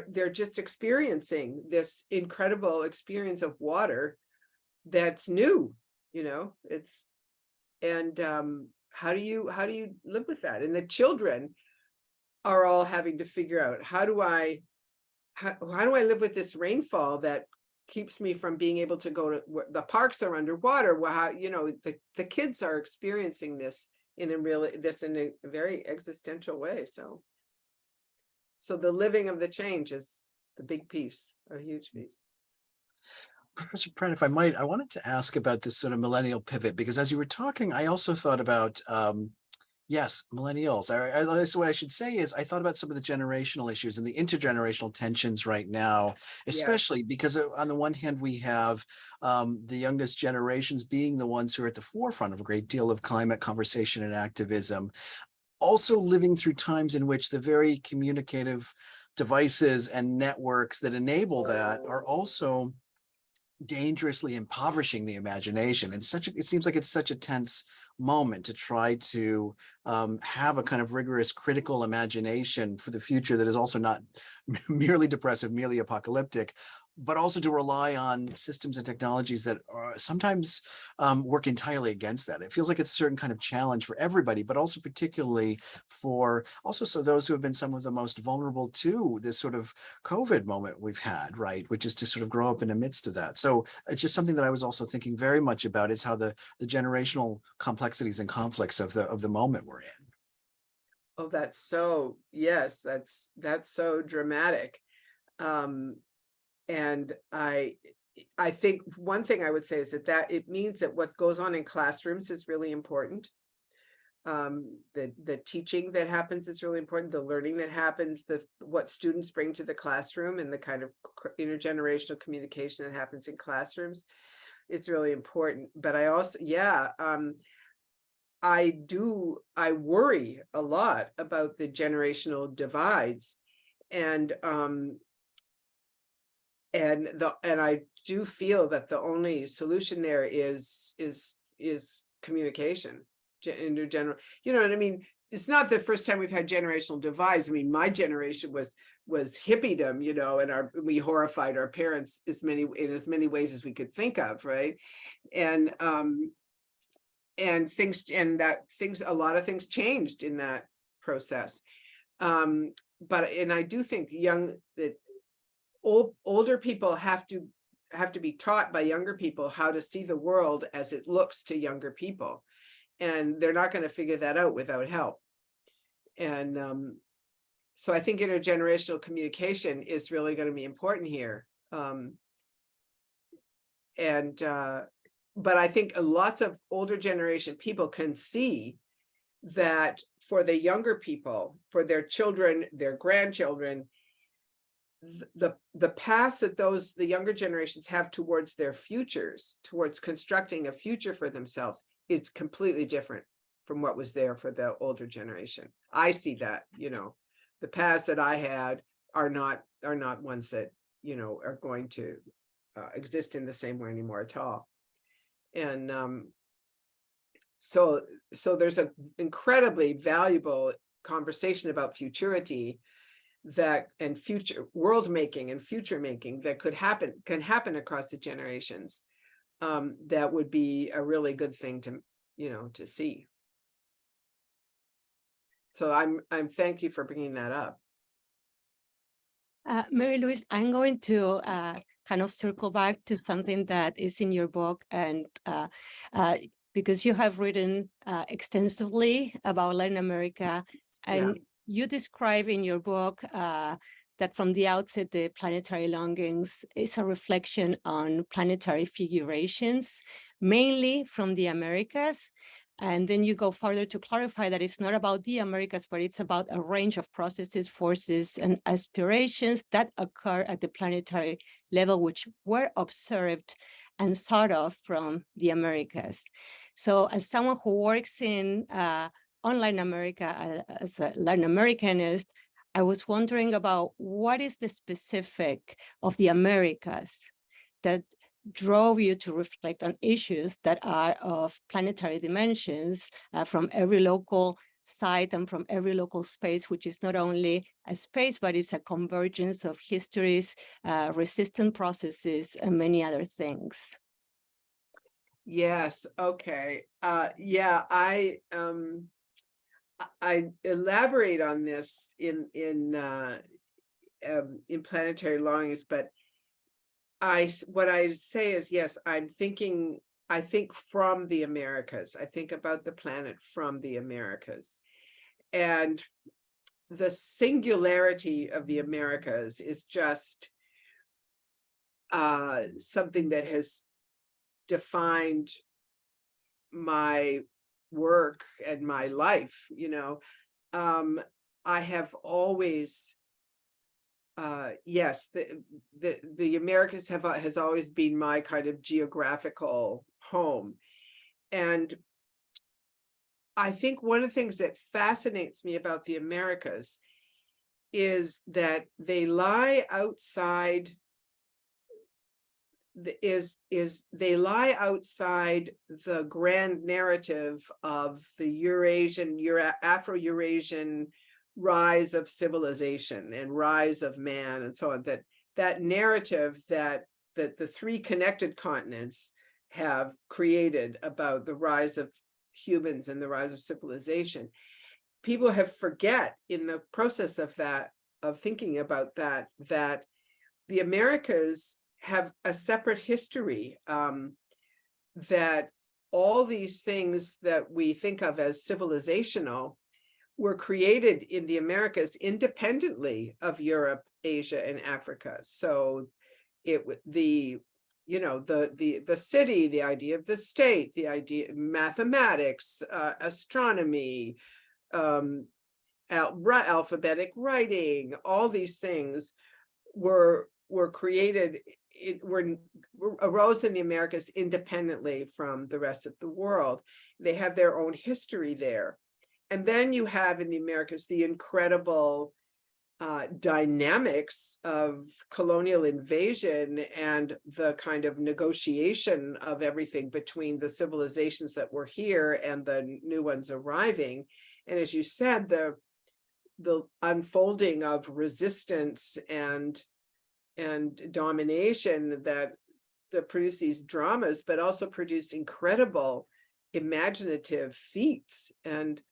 Speaker 3: they're just experiencing this incredible experience of water that's new, you know. It's, and how do you live with that? And the children are all having to figure out, how do I live with this rainfall that keeps me from being able to go to, the parks are underwater. Well, how, you know, the kids are experiencing this in a very existential way. So the living of the change is the big piece, a huge piece.
Speaker 1: Professor Pratt, if I might, I wanted to ask about this sort of millennial pivot, because as you were talking, I also thought about, yes, millennials. So what I should say is I thought about some of the generational issues and the intergenerational tensions right now, especially because on the one hand, we have the youngest generations being the ones who are at the forefront of a great deal of climate conversation and activism, also living through times in which the very communicative devices and networks that enable that are also dangerously impoverishing the imagination. And it seems like it's such a tense moment to try to have a kind of rigorous critical imagination for the future that is also not merely depressive, merely apocalyptic, but also to rely on systems and technologies that are sometimes work entirely against that. It feels like it's a certain kind of challenge for everybody, but also particularly for so those who have been some of the most vulnerable to this sort of COVID moment we've had, right? Which is to sort of grow up in the midst of that. So it's just something that I was also thinking very much about, is how the generational complexities and conflicts of the moment we're in.
Speaker 3: Oh, that's so, yes, that's so dramatic. And I think one thing I would say is that it means that what goes on in classrooms is really important. The teaching that happens is really important. The learning that happens, what students bring to the classroom, and the kind of intergenerational communication that happens in classrooms is really important. But I also, I worry a lot about the generational divides, and I do feel that the only solution there is communication in general. You know what I mean? It's not the first time we've had generational divides. I mean, my generation was hippiedom, you know, and we horrified our parents in as many ways as we could think of, right? And a lot of things changed in that process. But I do think older people have to be taught by younger people how to see the world as it looks to younger people, and they're not going to figure that out without help. And so I think intergenerational communication is really going to be important here. But I think lots of older generation people can see that for the younger people, for their children, their grandchildren, the paths that the younger generations have towards their futures, towards constructing a future for themselves, is completely different from what was there for the older generation. I see that, you know, the paths that I had are not ones that, you know, are going to exist in the same way anymore at all. And so there's an incredibly valuable conversation about futurity and future world making and future making that can happen across the generations. That would be a really good thing to, you know, to see. So I'm thank you for bringing that up.
Speaker 2: Mary Louise, I'm going to kind of circle back to something that is in your book, and because you have written extensively about Latin America, and you describe in your book that from the outset, the Planetary Longings is a reflection on planetary figurations, mainly from the Americas. And then you go further to clarify that it's not about the Americas, but it's about a range of processes, forces, and aspirations that occur at the planetary level, which were observed and thought of from the Americas. So as someone who works in online America as a Latin Americanist, I was wondering about what is the specific of the Americas that drove you to reflect on issues that are of planetary dimensions from every local site and from every local space, which is not only a space, but it's a convergence of histories, resistant processes, and many other things.
Speaker 3: Yes, okay. Yeah, I elaborate on this in Planetary Longings, but what I say is, yes, I think from the Americas. I think about the planet from the Americas. And the singularity of the Americas is just something that has defined my work and my life. I have always yes, the Americas has always been my kind of geographical home. And I think one of the things that fascinates me about the Americas is that they lie outside they lie outside the grand narrative of the Afro-Eurasian rise of civilization and rise of man and so on, that narrative that the three connected continents have created about the rise of humans and the rise of civilization. People have forget in the process of that, of thinking about that the Americas have a separate history, that all these things that we think of as civilizational were created in the Americas independently of Europe, Asia, and Africa. So the city, the idea of the state, the idea of mathematics, astronomy, alphabetic writing, all these things were created, arose in the Americas independently from the rest of the world. They have their own history there. And then you have in the Americas the incredible dynamics of colonial invasion and the kind of negotiation of everything between the civilizations that were here and the new ones arriving. And as you said, the unfolding of resistance and domination that produce these dramas, but also produce incredible imaginative feats. And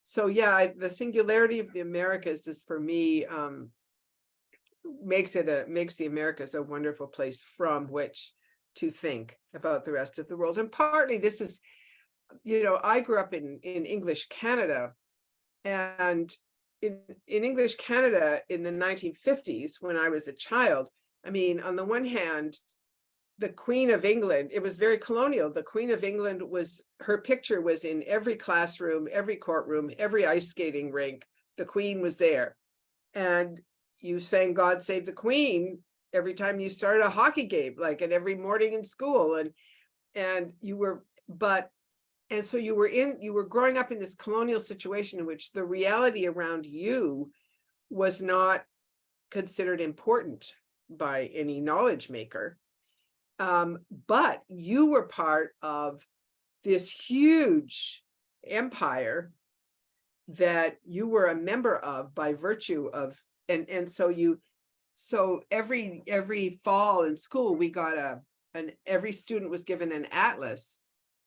Speaker 3: so, yeah, the singularity of the Americas is, for me, makes the Americas a wonderful place from which to think about the rest of the world. And partly this is, I grew up in English Canada, and in English Canada in the 1950s, when I was a child, I mean, on the one hand, the Queen of England, it was very colonial. The Queen of England her picture was in every classroom, every courtroom, every ice skating rink. The Queen was there. And you sang God Save the Queen every time you started a hockey game, like at every morning in school. And so you were growing up in this colonial situation in which the reality around you was not considered important by any knowledge maker. But you were part of this huge empire that you were a member of by virtue of, and so every fall in school, we got every student was given an atlas,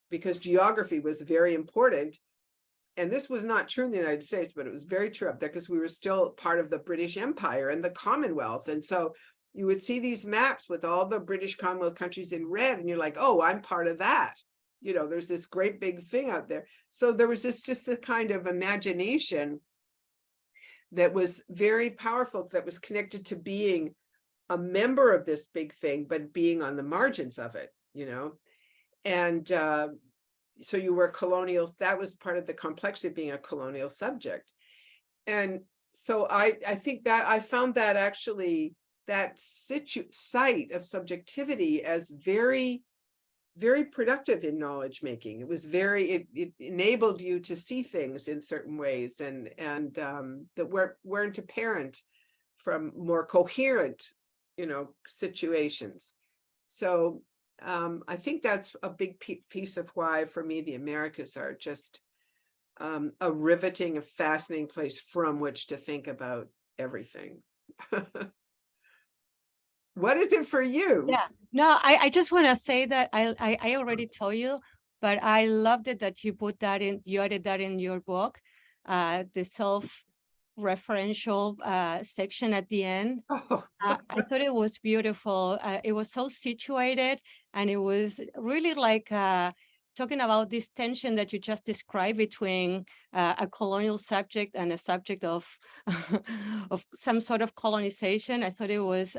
Speaker 3: because geography was very important. And this was not true in the United States, but it was very true up there because we were still part of the British Empire and the Commonwealth. And so you would see these maps with all the British Commonwealth countries in red, and you're like, oh, I'm part of that. There's this great big thing out there. So there was just a kind of imagination that was very powerful, that was connected to being a member of this big thing, but being on the margins of it, you know. And so you were colonial, that was part of the complexity of being a colonial subject. And so I think that I found that actually that site of subjectivity as very, very productive in knowledge making. It was very, it enabled you to see things in certain ways and that weren't apparent from more coherent, you know, situations. So I think that's a big piece of why, for me, the Americas are just a riveting, a fascinating place from which to think about everything. What is it for you?
Speaker 2: Yeah, no, I just want to say that I already told you, but I loved it that you put that in, you added that in your book, the self-referential section at the end.
Speaker 3: Oh.
Speaker 2: I thought it was beautiful. It was so situated, and it was really like talking about this tension that you just described between a colonial subject and a subject of of some sort of colonization. I thought it was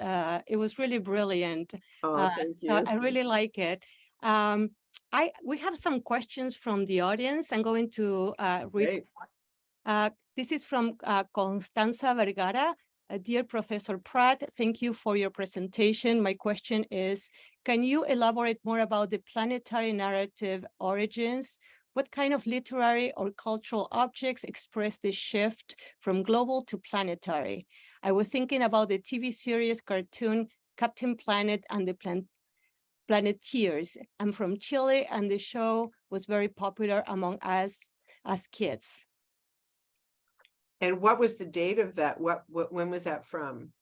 Speaker 2: really brilliant.
Speaker 3: Oh, thank
Speaker 2: So
Speaker 3: you.
Speaker 2: I really like it. We have some questions from the audience. I'm going to read.
Speaker 3: Great.
Speaker 2: This is from Constanza Vergara. Dear Professor Pratt, thank you for your presentation. My question is, can you elaborate more about the planetary narrative origins? What kind of literary or cultural objects express this shift from global to planetary? I was thinking about the TV series cartoon Captain Planet and the Planeteers. I'm from Chile, and the show was very popular among us as kids.
Speaker 3: And what was the date of that? When was that from?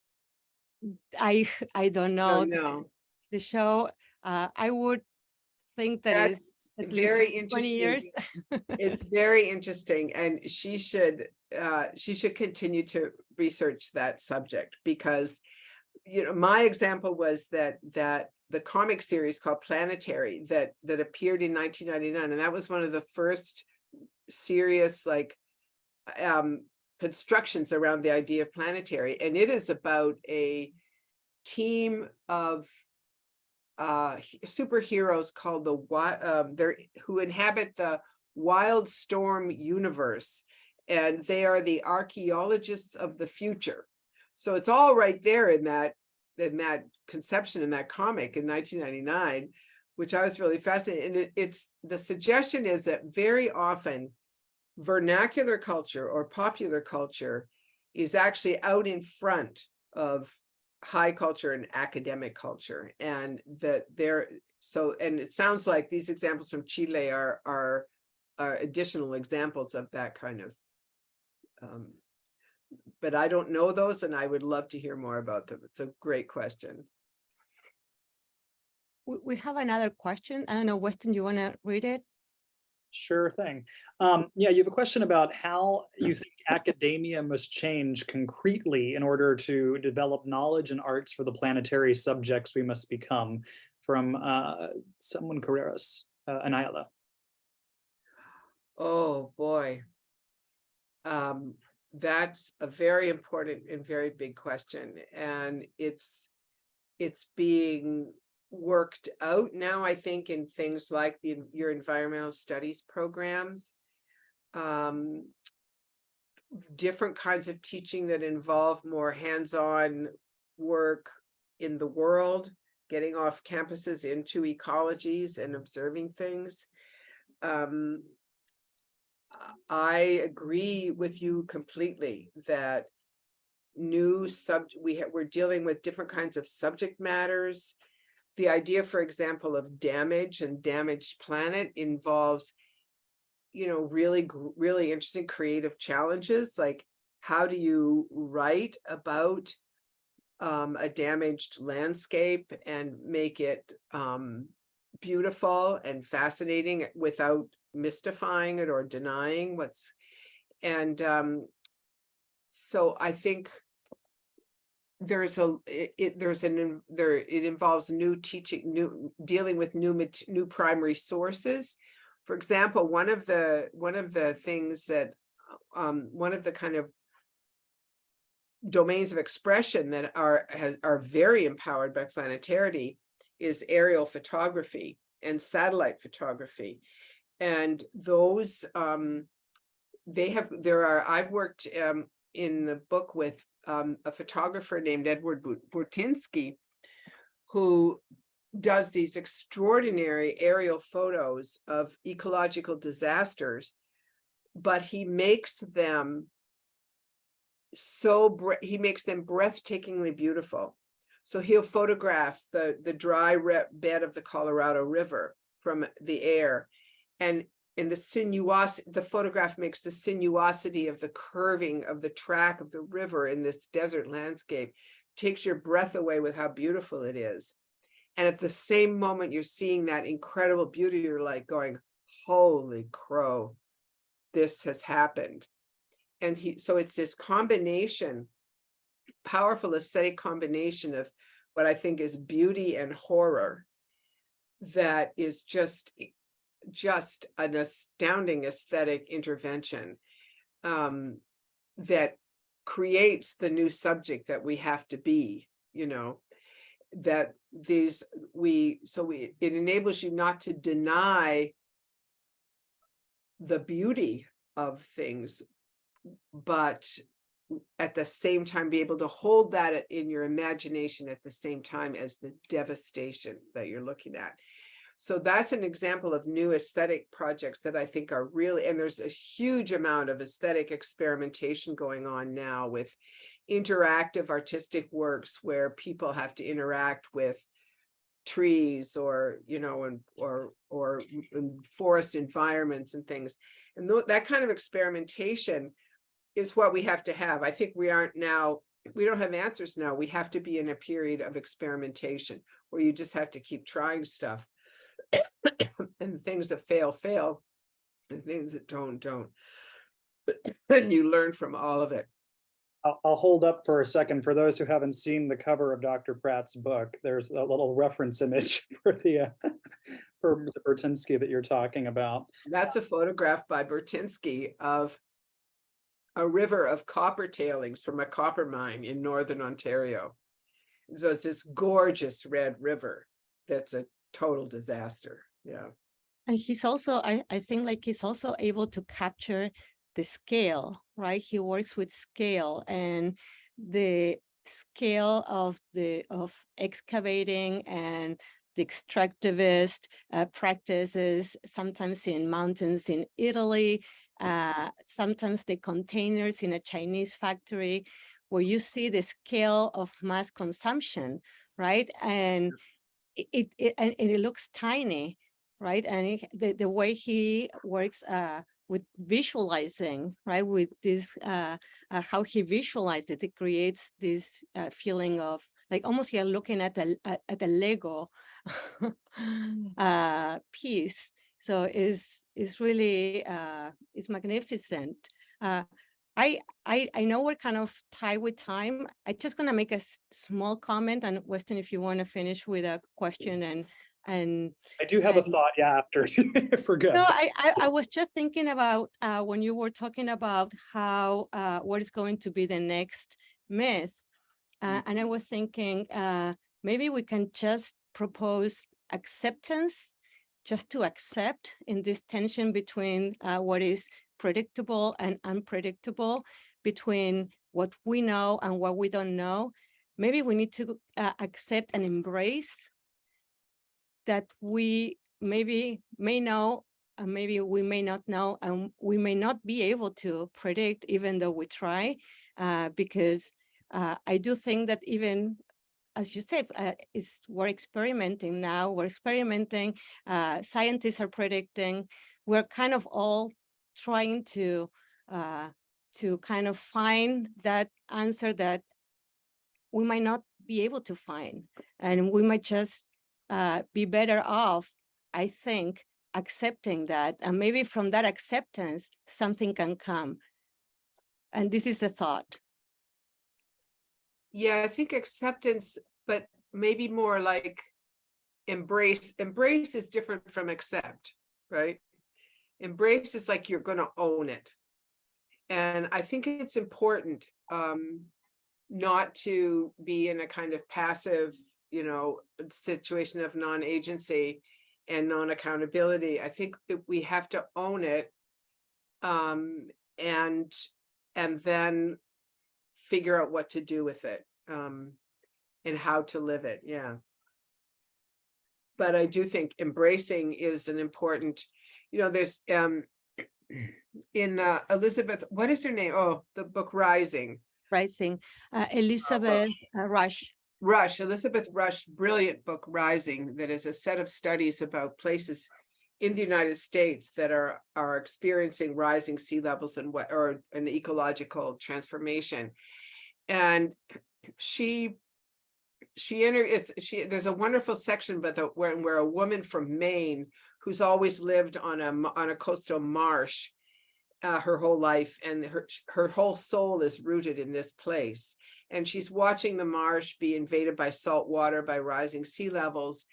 Speaker 2: I don't know.
Speaker 3: No.
Speaker 2: The show. I would think that
Speaker 3: That's
Speaker 2: at
Speaker 3: very
Speaker 2: least 20 years.
Speaker 3: It's very interesting, and she should continue to research that subject, because, you know, my example was that the comic series called Planetary that appeared in 1999, and that was one of the first serious constructions around the idea of planetary, and it is about a team of superheroes called who inhabit the Wild Storm universe, and they are the archaeologists of the future. So it's all right there in that conception, in that comic in 1999, which I was really fascinated. And it's the suggestion is that very often vernacular culture or popular culture is actually out in front of high culture and academic culture, and that and it sounds like these examples from Chile are additional examples of that kind of but I don't know those, and I would love to hear more about them. It's a great question.
Speaker 2: We have another question. I don't know, Weston, you want to read it?
Speaker 4: Sure thing. Yeah, you have a question about how you think academia must change concretely in order to develop knowledge and arts for the planetary subjects we must become, from someone Carreras, Anayala.
Speaker 3: Oh boy. That's a very important and very big question. And it's being worked out now, I think, in things like your environmental studies programs, different kinds of teaching that involve more hands-on work in the world, getting off campuses into ecologies and observing things. I agree with you completely that we're dealing with different kinds of subject matters. The idea, for example, of damage and damaged planet involves, you know, really, really interesting creative challenges. Like, how do you write about a damaged landscape and make it beautiful and fascinating without mystifying it or denying so I think it involves new teaching, dealing with new primary sources. For example, one of the things that one of the kind of domains of expression that are very empowered by Planetarity is aerial photography and satellite photography. And those, I've worked in the book with a photographer named Edward Burtynsky, who does these extraordinary aerial photos of ecological disasters, but he makes them breathtakingly beautiful. So he'll photograph the dry bed of the Colorado River from the air, and in the photograph makes the sinuosity of the curving of the track of the river in this desert landscape, takes your breath away with how beautiful it is. And at the same moment you're seeing that incredible beauty, you're like going, holy crow, this has happened. And so it's this combination, powerful aesthetic combination of what I think is beauty and horror, that is just an astounding aesthetic intervention that creates the new subject that we have to be, that it enables you not to deny the beauty of things, but at the same time be able to hold that in your imagination at the same time as the devastation that you're looking at. So that's an example of new aesthetic projects that I think are really, and there's a huge amount of aesthetic experimentation going on now with interactive artistic works where people have to interact with trees or forest environments and things. And that kind of experimentation is what we have to have. I think we don't have answers now. We have to be in a period of experimentation where you just have to keep trying stuff. And things that fail, and things that don't. And you learn from all of it.
Speaker 4: I'll hold up for a second. For those who haven't seen the cover of Dr. Pratt's book, there's a little reference image for the Burtynsky that you're talking about.
Speaker 3: That's a photograph by Burtynsky of a river of copper tailings from a copper mine in northern Ontario. So it's this gorgeous red river that's a total disaster. Yeah.
Speaker 2: And he's also, I think like he's also able to capture the scale, right? He works with scale, and the scale of excavating and the extractivist practices, sometimes in mountains in Italy, sometimes the containers in a Chinese factory, where you see the scale of mass consumption, right? And it looks tiny, right? And the way he works with visualizing, right? With this, how he visualizes it, it creates this feeling of like almost you're looking at a Lego piece. So it's really it's magnificent. I know we're kind of tight with time. I'm just going to make a small comment, and Weston, if you want to finish with a question and
Speaker 4: I do have a thought, yeah, after, if we're good.
Speaker 2: No, I was just thinking about when you were talking about how what is going to be the next myth, and I was thinking maybe we can just propose acceptance, just to accept in this tension between what is predictable and unpredictable, between what we know and what we don't know. Maybe we need to accept and embrace that we maybe may know, and maybe we may not know, and we may not be able to predict, even though we try, because I do think that even, as you said, we're experimenting now, scientists are predicting, we're kind of all trying to kind of find that answer that we might not be able to find, and we might just be better off, I think, accepting that, and maybe from that acceptance something can come. And this is a thought.
Speaker 3: Yeah, I think acceptance, but maybe more like embrace. Embrace is different from accept, right? Embrace is like you're going to own it. And I think it's important not to be in a kind of passive, you know, situation of non-agency and non-accountability. I think that we have to own it, and then figure out what to do with it, and how to live it. Yeah. But I do think embracing is an important, you know, there's in Elizabeth, what is her name? Oh, the book Rising.
Speaker 2: Elizabeth Rush.
Speaker 3: Elizabeth Rush, brilliant book, Rising, that is a set of studies about places in the United States that are experiencing rising sea levels and what, or an ecological transformation. And there's a wonderful section but where a woman from Maine who's always lived on a coastal marsh her whole life, and her whole soul is rooted in this place, and she's watching the marsh be invaded by salt water, by rising sea levels.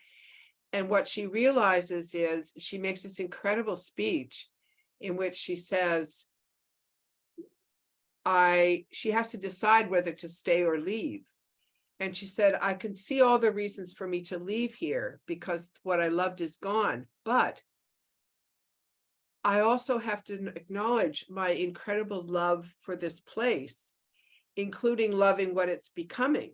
Speaker 3: And what she realizes is she makes this incredible speech in which she says she has to decide whether to stay or leave. And she said, I can see all the reasons for me to leave here because what I loved is gone, but I also have to acknowledge my incredible love for this place, including loving what it's becoming,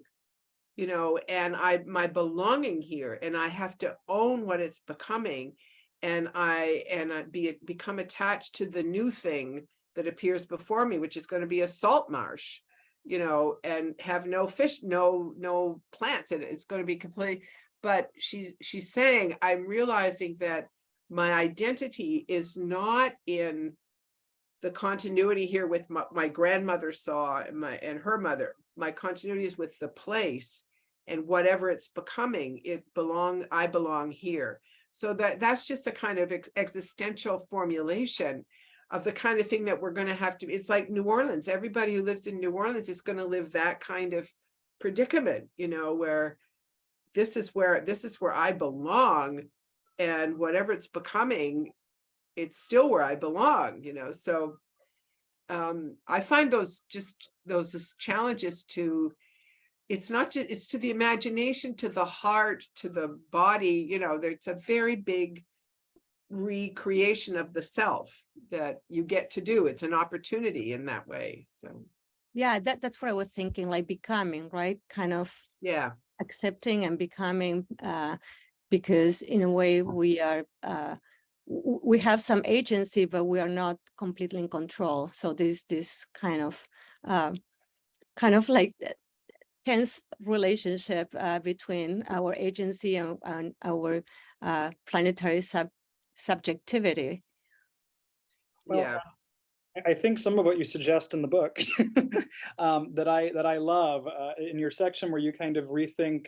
Speaker 3: you know, and my belonging here, and I have to own what it's becoming, and become attached to the new thing that appears before me, which is going to be a salt marsh, you know, and have no fish, no plants in it. It's going to be complete. But she's saying, I'm realizing that my identity is not in the continuity here with my grandmother saw and her mother. My continuity is with the place, and whatever it's becoming, I belong here. So that's just a kind of existential formulation of the kind of thing that we're going to have to. It's like New Orleans. Everybody who lives in New Orleans is going to live that kind of predicament, you know, where this is where I belong. And whatever it's becoming, it's still where I belong, you know. So I find those challenges to, it's to the imagination, to the heart, to the body, you know. There's a very big recreation of the self that you get to do. It's an opportunity in that way. So
Speaker 2: yeah, that's what I was thinking, like becoming, right? Kind of accepting and becoming, because in a way we have some agency, but we are not completely in control. So there's this kind of like tense relationship between our agency and our planetary subjectivity.
Speaker 4: Well, I think some of what you suggest in the book that I love in your section where you kind of rethink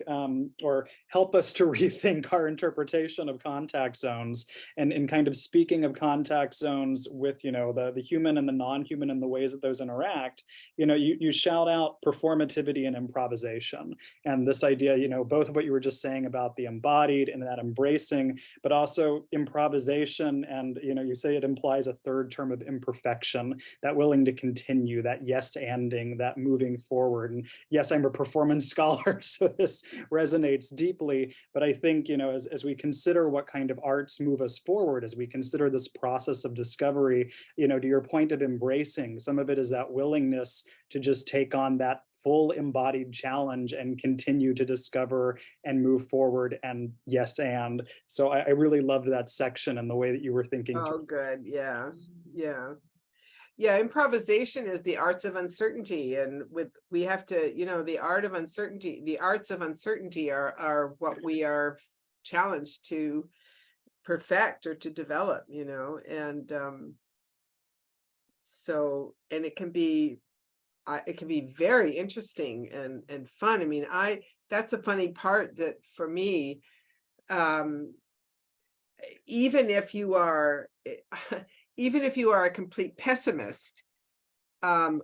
Speaker 4: or help us to rethink our interpretation of contact zones, and in kind of speaking of contact zones with, you know, the human and the non-human and the ways that those interact. You know, you shout out performativity and improvisation, and this idea, you know, both of what you were just saying about the embodied and that embracing, but also improvisation, and, you know, you say it implies a third term of imperfection, that willing to continue, that yes-anding, that moving forward. And yes, I'm a performance scholar, so this resonates deeply. But I think, you know, as we consider what kind of arts move us forward, as we consider this process of discovery, you know, to your point of embracing, some of it is that willingness to just take on that full embodied challenge and continue to discover and move forward, and yes, and so I really loved that section and the way that you were thinking.
Speaker 3: Oh, good. Yeah, improvisation is the arts of uncertainty, and we have to, you know, the arts of uncertainty are what we are challenged to perfect or to develop, you know. And so, and it can be very interesting and fun. I mean, that's a funny part that for me, even if you are a complete pessimist, and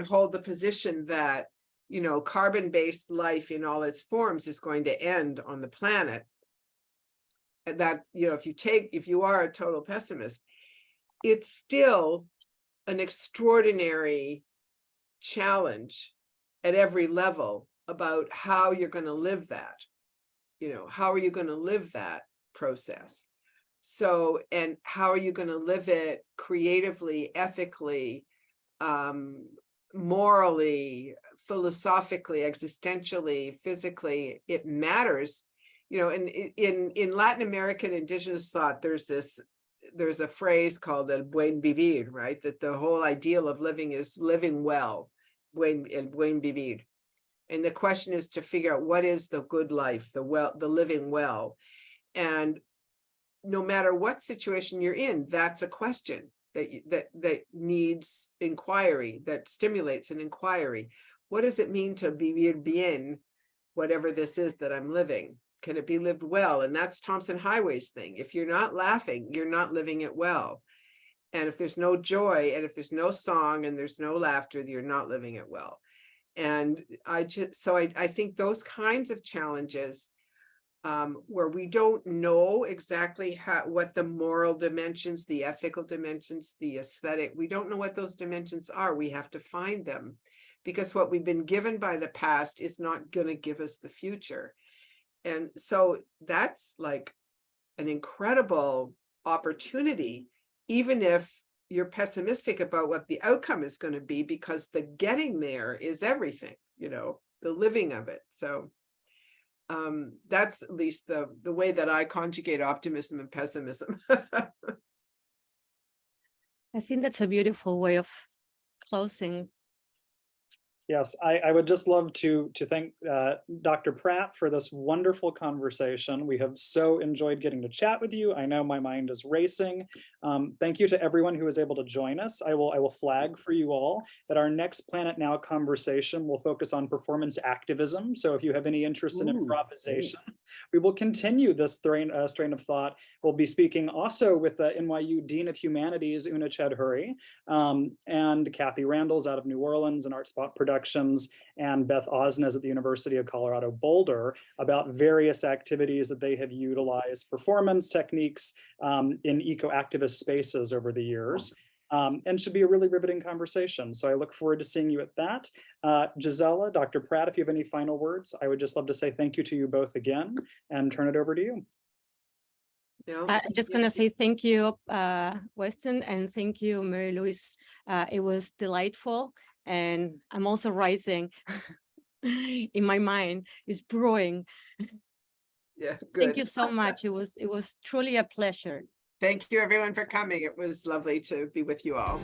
Speaker 3: hold the position that, you know, carbon-based life in all its forms is going to end on the planet, and that, you know, if you are a total pessimist, it's still an extraordinary challenge at every level about how you're going to live that. How are you going to live that process? So, and how are you going to live it creatively, ethically, morally, philosophically, existentially, physically? It matters. And in Latin American indigenous thought, there's a phrase called el buen vivir, right? That the whole ideal of living is living well, el buen vivir. And the question is to figure out what is the good life, the living well. And no matter what situation you're in, that's a question that needs inquiry, that stimulates an inquiry. What does it mean to vivir bien, whatever this is that I'm living? Can it be lived well? And that's Thompson Highway's thing. If you're not laughing, you're not living it well. And if there's no joy, and if there's no song, and there's no laughter, you're not living it well. And I think those kinds of challenges, where we don't know exactly what the moral dimensions, the ethical dimensions, the aesthetic, we don't know what those dimensions are. We have to find them, because what we've been given by the past is not going to give us the future. And so that's like an incredible opportunity, even if you're pessimistic about what the outcome is going to be, because the getting there is everything, the living of it. So that's at least the way that I conjugate optimism and pessimism.
Speaker 2: I think that's a beautiful way of closing.
Speaker 4: Yes, I would just love to thank Dr. Pratt for this wonderful conversation. We have so enjoyed getting to chat with you. I know my mind is racing. Thank you to everyone who was able to join us. I will flag for you all that our next Planet Now conversation will focus on performance activism. So if you have any interest in improvisation, we will continue this strain of thought. We'll be speaking also with the NYU Dean of Humanities, Una Chedhuri, and Kathy Randall's out of New Orleans and Art Spot Productions, and Beth Osnes at the University of Colorado Boulder, about various activities that they have utilized performance techniques in eco-activist spaces over the years. And should be a really riveting conversation. So I look forward to seeing you at that. Gisela, Dr. Pratt, if you have any final words, I would just love to say thank you to you both again and turn it over to you.
Speaker 2: I'm just going to say thank you, Weston, and thank you, Mary Louise. It was delightful, and I'm also rising in my mind. It's brewing.
Speaker 3: Yeah, good.
Speaker 2: Thank you so much. It was truly a pleasure.
Speaker 3: Thank you, everyone, for coming. It was lovely to be with you all.